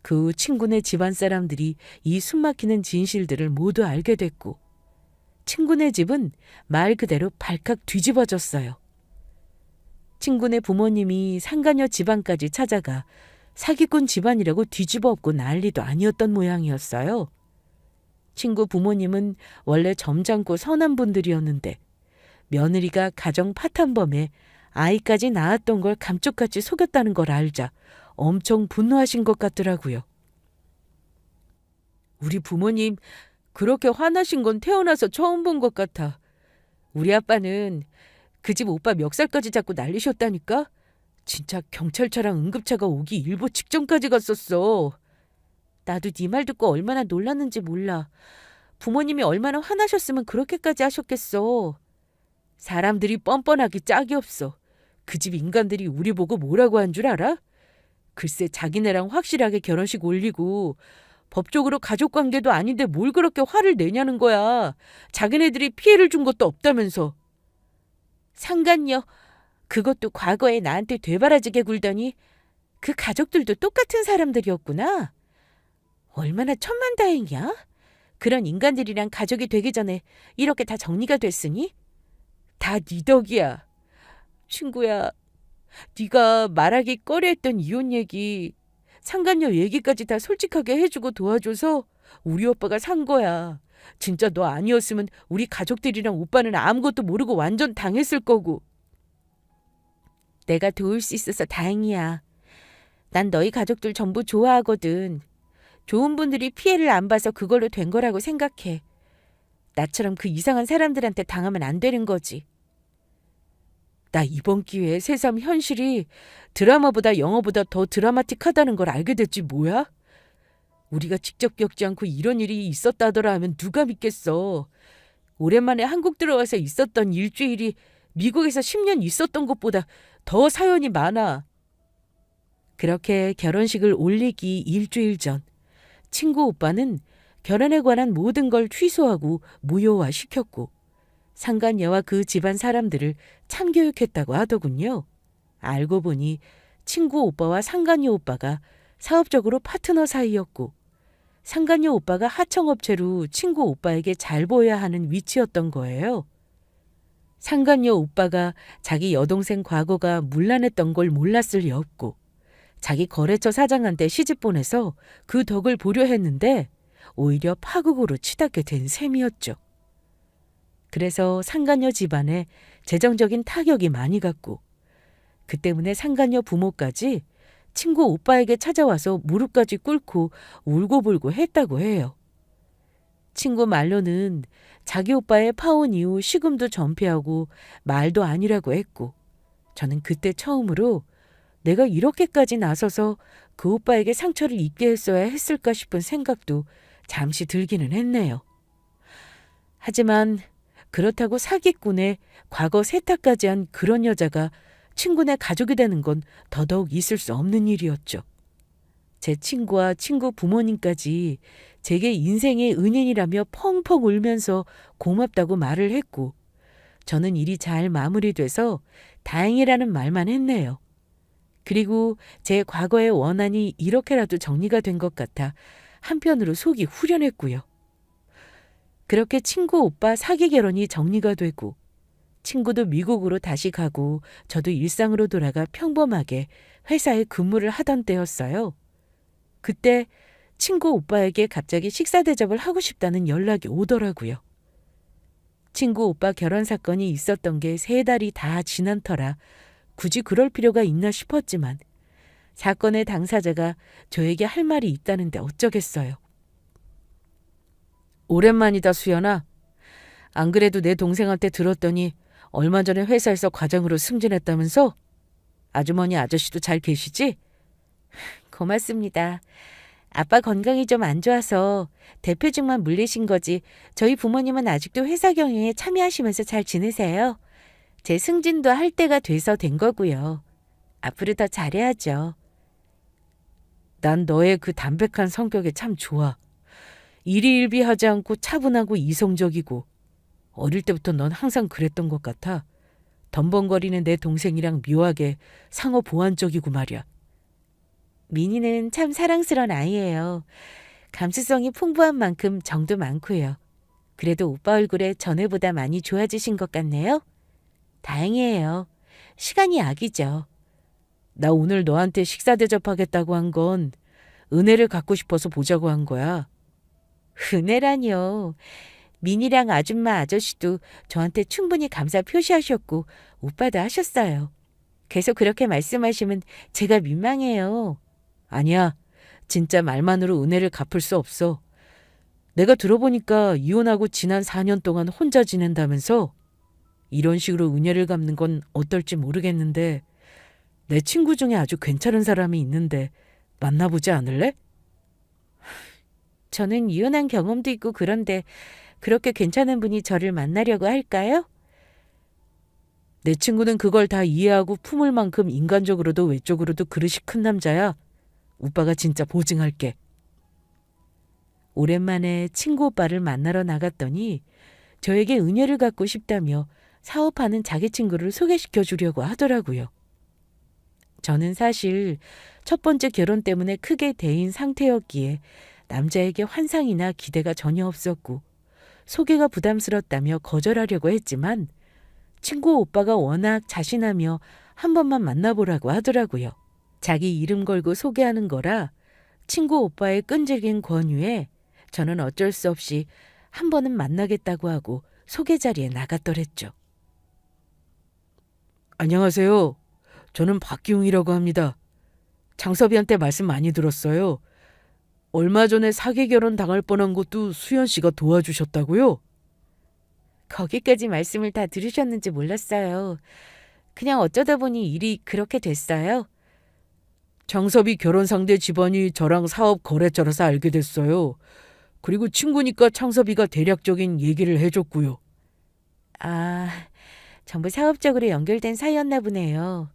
그 후 친구네 집안 사람들이 이 숨막히는 진실들을 모두 알게 됐고 친구네 집은 말 그대로 발칵 뒤집어졌어요. 친구네 부모님이 상간녀 집안까지 찾아가 사기꾼 집안이라고 뒤집어 엎고 난리도 아니었던 모양이었어요. 친구 부모님은 원래 점잖고 선한 분들이었는데 며느리가 가정 파탄범에 아이까지 낳았던 걸 감쪽같이 속였다는 걸 알자 엄청 분노하신 것 같더라고요. 우리 부모님 그렇게 화나신 건 태어나서 처음 본 것 같아. 우리 아빠는 그 집 오빠 멱살까지 잡고 난리셨다니까? 진짜 경찰차랑 응급차가 오기 일보 직전까지 갔었어. 나도 네 말 듣고 얼마나 놀랐는지 몰라. 부모님이 얼마나 화나셨으면 그렇게까지 하셨겠어. 사람들이 뻔뻔하기 짝이 없어. 그 집 인간들이 우리 보고 뭐라고 한 줄 알아? 글쎄 자기네랑 확실하게 결혼식 올리고 법적으로 가족관계도 아닌데 뭘 그렇게 화를 내냐는 거야. 자기네들이 피해를 준 것도 없다면서. 상간녀 그것도 과거에 나한테 되바라지게 굴더니 그 가족들도 똑같은 사람들이었구나. 얼마나 천만다행이야. 그런 인간들이랑 가족이 되기 전에 이렇게 다 정리가 됐으니. 다 네 덕이야. 친구야, 네가 말하기 꺼려했던 이혼 얘기, 상간녀 얘기까지 다 솔직하게 해주고 도와줘서 우리 오빠가 산 거야. 진짜 너 아니었으면 우리 가족들이랑 오빠는 아무것도 모르고 완전 당했을 거고. 내가 도울 수 있어서 다행이야. 난 너희 가족들 전부 좋아하거든. 좋은 분들이 피해를 안 봐서 그걸로 된 거라고 생각해. 나처럼 그 이상한 사람들한테 당하면 안 되는 거지. 나 이번 기회에 새삼 현실이 드라마보다 영화보다 더 드라마틱하다는 걸 알게 됐지 뭐야? 우리가 직접 겪지 않고 이런 일이 있었다더라 하면 누가 믿겠어. 오랜만에 한국 들어와서 있었던 일주일이 미국에서 10년 있었던 것보다 더 사연이 많아. 그렇게 결혼식을 올리기 일주일 전 친구 오빠는 결혼에 관한 모든 걸 취소하고 무효화시켰고 상간녀와 그 집안 사람들을 참교육했다고 하더군요. 알고 보니 친구 오빠와 상간녀 오빠가 사업적으로 파트너 사이였고 상간녀 오빠가 하청업체로 친구 오빠에게 잘 보여야 하는 위치였던 거예요. 상간녀 오빠가 자기 여동생 과거가 문란했던 걸 몰랐을 리 없고 자기 거래처 사장한테 시집 보내서 그 덕을 보려 했는데 오히려 파국으로 치닫게 된 셈이었죠. 그래서 상간녀 집안에 재정적인 타격이 많이 갔고 그 때문에 상간녀 부모까지 친구 오빠에게 찾아와서 무릎까지 꿇고 울고불고 했다고 해요. 친구 말로는 자기 오빠의 파혼 이후 시금도 전폐하고 말도 아니라고 했고 저는 그때 처음으로 내가 이렇게까지 나서서 그 오빠에게 상처를 입게 했어야 했을까 싶은 생각도 잠시 들기는 했네요. 하지만 그렇다고 사기꾼의 과거 세탁까지 한 그런 여자가 친구네 가족이 되는 건 더더욱 있을 수 없는 일이었죠. 제 친구와 친구 부모님까지 제게 인생의 은인이라며 펑펑 울면서 고맙다고 말을 했고 저는 일이 잘 마무리돼서 다행이라는 말만 했네요. 그리고 제 과거의 원한이 이렇게라도 정리가 된 것 같아 한편으로 속이 후련했고요. 그렇게 친구 오빠 사기 결혼이 정리가 되고 친구도 미국으로 다시 가고 저도 일상으로 돌아가 평범하게 회사에 근무를 하던 때였어요. 그때 친구 오빠에게 갑자기 식사 대접을 하고 싶다는 연락이 오더라고요. 친구 오빠 결혼 사건이 있었던 게 3달이 다 지난 터라 굳이 그럴 필요가 있나 싶었지만 사건의 당사자가 저에게 할 말이 있다는데 어쩌겠어요. 오랜만이다 수연아. 안 그래도 내 동생한테 들었더니 얼마 전에 회사에서 과장으로 승진했다면서? 아주머니 아저씨도 잘 계시지? 고맙습니다. 아빠 건강이 좀 안 좋아서 대표직만 물리신 거지 저희 부모님은 아직도 회사 경영에 참여하시면서 잘 지내세요. 제 승진도 할 때가 돼서 된 거고요. 앞으로 더 잘해야죠. 난 너의 그 담백한 성격에 참 좋아. 일희일비하지 않고 차분하고 이성적이고 어릴 때부터 넌 항상 그랬던 것 같아. 덤벙거리는 내 동생이랑 묘하게 상호 보완적이고 말이야. 민희는 참 사랑스러운 아이예요. 감수성이 풍부한 만큼 정도 많고요. 그래도 오빠 얼굴에 전에보다 많이 좋아지신 것 같네요. 다행이에요. 시간이 약이죠. 나 오늘 너한테 식사 대접하겠다고 한 건 은혜를 갖고 싶어서 보자고 한 거야. 은혜라뇨. 민희랑 아줌마 아저씨도 저한테 충분히 감사 표시하셨고 오빠도 하셨어요. 계속 그렇게 말씀하시면 제가 민망해요. 아니야. 진짜 말만으로 은혜를 갚을 수 없어. 내가 들어보니까 이혼하고 지난 4년 동안 혼자 지낸다면서? 이런 식으로 은혜를 갚는 건 어떨지 모르겠는데 내 친구 중에 아주 괜찮은 사람이 있는데 만나보지 않을래? 저는 이혼한 경험도 있고 그런데 그렇게 괜찮은 분이 저를 만나려고 할까요? 내 친구는 그걸 다 이해하고 품을 만큼 인간적으로도 외적으로도 그릇이 큰 남자야. 오빠가 진짜 보증할게. 오랜만에 친구 오빠를 만나러 나갔더니 저에게 은혜를 갖고 싶다며 사업하는 자기 친구를 소개시켜 주려고 하더라고요. 저는 사실 첫 번째 결혼 때문에 크게 데인 상태였기에 남자에게 환상이나 기대가 전혀 없었고 소개가 부담스럽다며 거절하려고 했지만 친구 오빠가 워낙 자신하며 한 번만 만나보라고 하더라고요. 자기 이름 걸고 소개하는 거라 친구 오빠의 끈질긴 권유에 저는 어쩔 수 없이 한 번은 만나겠다고 하고 소개 자리에 나갔더랬죠. 안녕하세요. 저는 박기웅이라고 합니다. 장섭이한테 말씀 많이 들었어요. 얼마 전에 사기 결혼 당할 뻔한 것도 수연 씨가 도와주셨다고요? 거기까지 말씀을 다 들으셨는지 몰랐어요. 그냥 어쩌다 보니 일이 그렇게 됐어요. 장섭이 결혼 상대 집안이 저랑 사업 거래처라서 알게 됐어요. 그리고 친구니까 창섭이가 대략적인 얘기를 해줬고요. 아, 전부 사업적으로 연결된 사이였나 보네요.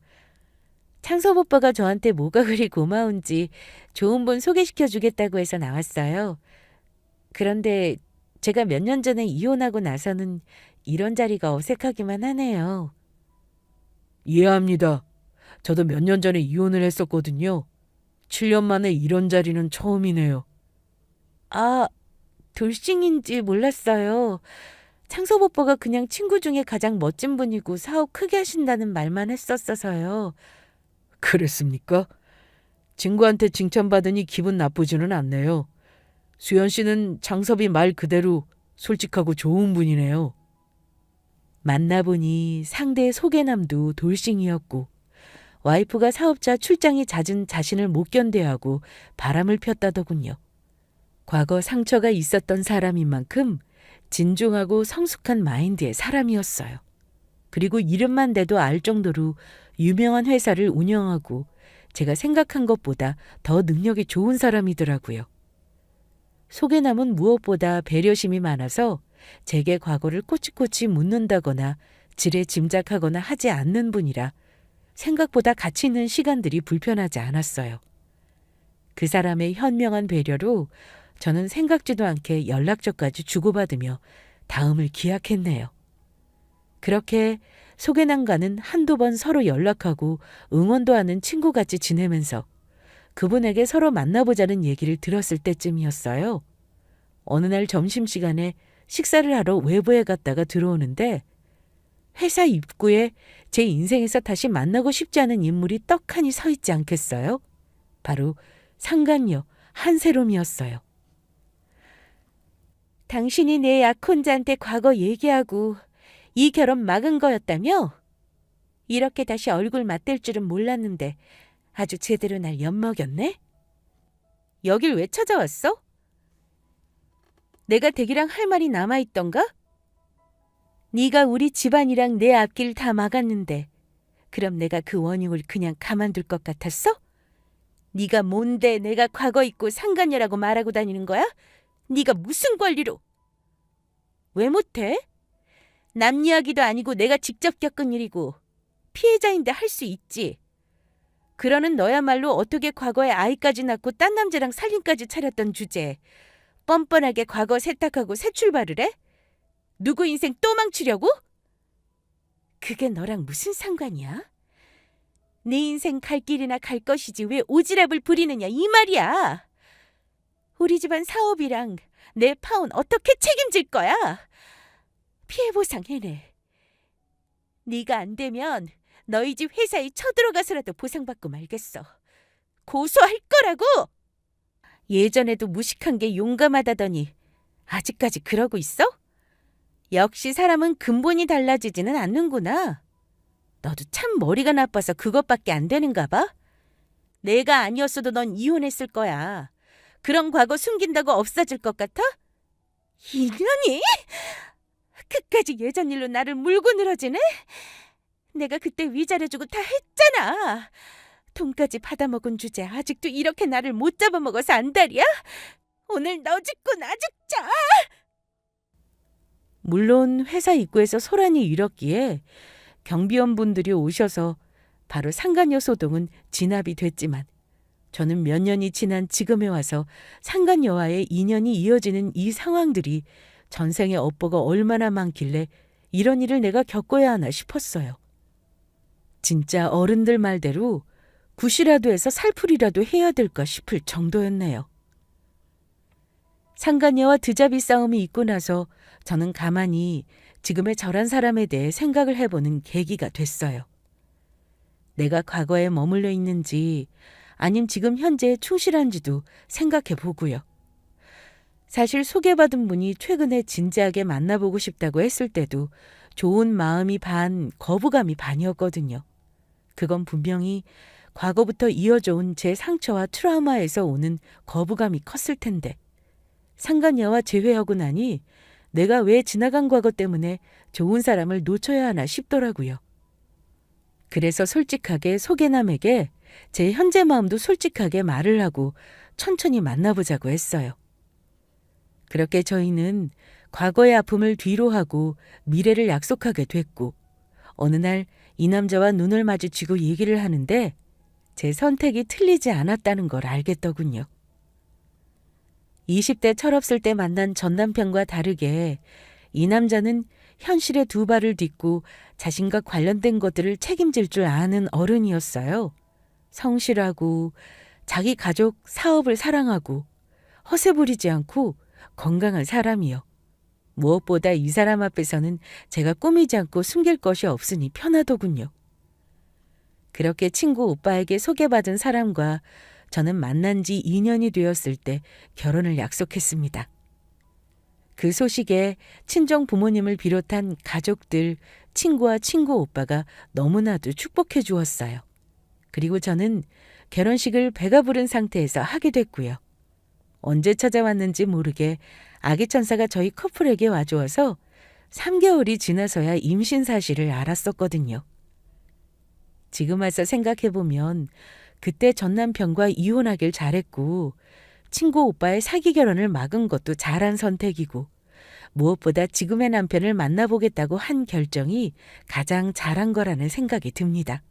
창섭 오빠가 저한테 뭐가 그리 고마운지 좋은 분 소개시켜 주겠다고 해서 나왔어요. 그런데 제가 몇 년 전에 이혼하고 나서는 이런 자리가 어색하기만 하네요. 이해합니다. 저도 몇 년 전에 이혼을 했었거든요. 7년 만에 이런 자리는 처음이네요. 아, 돌싱인지 몰랐어요. 창섭 오빠가 그냥 친구 중에 가장 멋진 분이고 사업 크게 하신다는 말만 했었어서요. 그랬습니까? 친구한테 칭찬받으니 기분 나쁘지는 않네요. 수연 씨는 장섭이 말 그대로 솔직하고 좋은 분이네요. 만나보니 상대의 소개남도 돌싱이었고 와이프가 사업자 출장이 잦은 자신을 못 견뎌하고 바람을 폈다더군요. 과거 상처가 있었던 사람인 만큼 진중하고 성숙한 마인드의 사람이었어요. 그리고 이름만 대도 알 정도로 유명한 회사를 운영하고 제가 생각한 것보다 더 능력이 좋은 사람이더라고요. 소개남은 무엇보다 배려심이 많아서 제게 과거를 꼬치꼬치 묻는다거나 지레 짐작하거나 하지 않는 분이라 생각보다 가치 있는 시간들이 불편하지 않았어요. 그 사람의 현명한 배려로 저는 생각지도 않게 연락처까지 주고받으며 다음을 기약했네요. 그렇게 소개남과는 한두 번 서로 연락하고 응원도 하는 친구같이 지내면서 그분에게 서로 만나보자는 얘기를 들었을 때쯤이었어요. 어느 날 점심시간에 식사를 하러 외부에 갔다가 들어오는데 회사 입구에 제 인생에서 다시 만나고 싶지 않은 인물이 떡하니 서 있지 않겠어요? 바로 상간녀 한세롬이었어요. 당신이 내 약혼자한테 과거 얘기하고 이 결혼 막은 거였다며? 이렇게 다시 얼굴 맞댈 줄은 몰랐는데 아주 제대로 날 엿먹였네? 여길 왜 찾아왔어? 내가 댁이랑 할 말이 남아있던가? 네가 우리 집안이랑 내 앞길 다 막았는데 그럼 내가 그 원흉을 그냥 가만둘 것 같았어? 네가 뭔데 내가 과거 있고 상간녀라고 말하고 다니는 거야? 네가 무슨 권리로? 왜 못해? 남 이야기도 아니고 내가 직접 겪은 일이고 피해자인데 할 수 있지. 그러는 너야말로 어떻게 과거에 아이까지 낳고 딴 남자랑 살림까지 차렸던 주제에 뻔뻔하게 과거 세탁하고 새 출발을 해? 누구 인생 또 망치려고? 그게 너랑 무슨 상관이야? 네 인생 갈 길이나 갈 것이지 왜 오지랖을 부리느냐 이 말이야. 우리 집안 사업이랑 내 파혼 어떻게 책임질 거야? 피해 보상 해내. 네가 안 되면 너희 집 회사에 쳐들어가서라도 보상받고 말겠어. 고소할 거라고! 예전에도 무식한 게 용감하다더니 아직까지 그러고 있어? 역시 사람은 근본이 달라지지는 않는구나. 너도 참 머리가 나빠서 그것밖에 안 되는가 봐? 내가 아니었어도 넌 이혼했을 거야. 그런 과거 숨긴다고 없어질 것 같아? 이년이? 그까지 예전 일로 나를 물고 늘어지네? 내가 그때 위자료주고 다 했잖아. 돈까지 받아먹은 주제 아직도 이렇게 나를 못 잡아먹어서 안달이야? 오늘 너 죽고 나 죽자. 물론 회사 입구에서 소란이 일었기에 경비원분들이 오셔서 바로 상간녀 소동은 진압이 됐지만 저는 몇 년이 지난 지금에 와서 상간녀와의 인연이 이어지는 이 상황들이 전생의 업보가 얼마나 많길래 이런 일을 내가 겪어야 하나 싶었어요. 진짜 어른들 말대로 굿이라도 해서 살풀이라도 해야 될까 싶을 정도였네요. 상간녀와 드잡이 싸움이 있고 나서 저는 가만히 지금의 저란 사람에 대해 생각을 해보는 계기가 됐어요. 내가 과거에 머물러 있는지 아님 지금 현재에 충실한지도 생각해 보고요. 사실 소개받은 분이 최근에 진지하게 만나보고 싶다고 했을 때도 좋은 마음이 반, 거부감이 반이었거든요. 그건 분명히 과거부터 이어져 온 제 상처와 트라우마에서 오는 거부감이 컸을 텐데 상간녀와 재회하고 나니 내가 왜 지나간 과거 때문에 좋은 사람을 놓쳐야 하나 싶더라고요. 그래서 솔직하게 소개남에게 제 현재 마음도 솔직하게 말을 하고 천천히 만나보자고 했어요. 그렇게 저희는 과거의 아픔을 뒤로하고 미래를 약속하게 됐고 어느 날 이 남자와 눈을 마주치고 얘기를 하는데 제 선택이 틀리지 않았다는 걸 알겠더군요. 20대 철없을 때 만난 전 남편과 다르게 이 남자는 현실에 두 발을 딛고 자신과 관련된 것들을 책임질 줄 아는 어른이었어요. 성실하고 자기 가족, 사업을 사랑하고 허세 부리지 않고 건강한 사람이요. 무엇보다 이 사람 앞에서는 제가 꾸미지 않고 숨길 것이 없으니 편하더군요. 그렇게 친구 오빠에게 소개받은 사람과 저는 만난 지 2년이 되었을 때 결혼을 약속했습니다. 그 소식에 친정 부모님을 비롯한 가족들, 친구와 친구 오빠가 너무나도 축복해 주었어요. 그리고 저는 결혼식을 배가 부른 상태에서 하게 됐고요. 언제 찾아왔는지 모르게 아기 천사가 저희 커플에게 와주어서 3개월이 지나서야 임신 사실을 알았었거든요. 지금 와서 생각해보면 그때 전 남편과 이혼하길 잘했고 친구 오빠의 사기 결혼을 막은 것도 잘한 선택이고 무엇보다 지금의 남편을 만나보겠다고 한 결정이 가장 잘한 거라는 생각이 듭니다.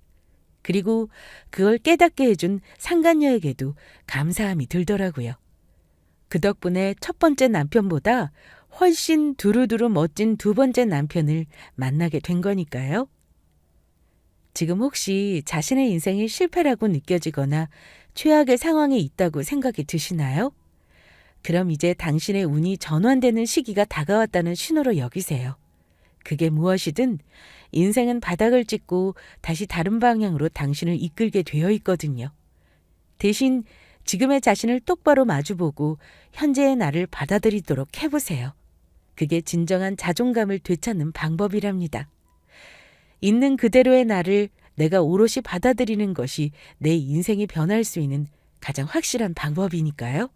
그리고 그걸 깨닫게 해준 상간녀에게도 감사함이 들더라고요. 그 덕분에 첫 번째 남편보다 훨씬 두루두루 멋진 두 번째 남편을 만나게 된 거니까요. 지금 혹시 자신의 인생이 실패라고 느껴지거나 최악의 상황에 있다고 생각이 드시나요? 그럼 이제 당신의 운이 전환되는 시기가 다가왔다는 신호로 여기세요. 그게 무엇이든 인생은 바닥을 찍고 다시 다른 방향으로 당신을 이끌게 되어 있거든요. 대신 지금의 자신을 똑바로 마주보고 현재의 나를 받아들이도록 해보세요. 그게 진정한 자존감을 되찾는 방법이랍니다. 있는 그대로의 나를 내가 오롯이 받아들이는 것이 내 인생이 변할 수 있는 가장 확실한 방법이니까요.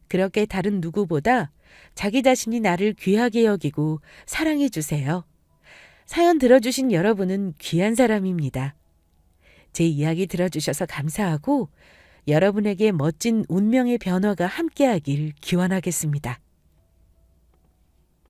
그렇게 다른 누구보다 자기 자신이 나를 귀하게 여기고 사랑해 주세요. 사연 들어주신 여러분은 귀한 사람입니다. 제 이야기 들어주셔서 감사하고 여러분에게 멋진 운명의 변화가 함께하길 기원하겠습니다.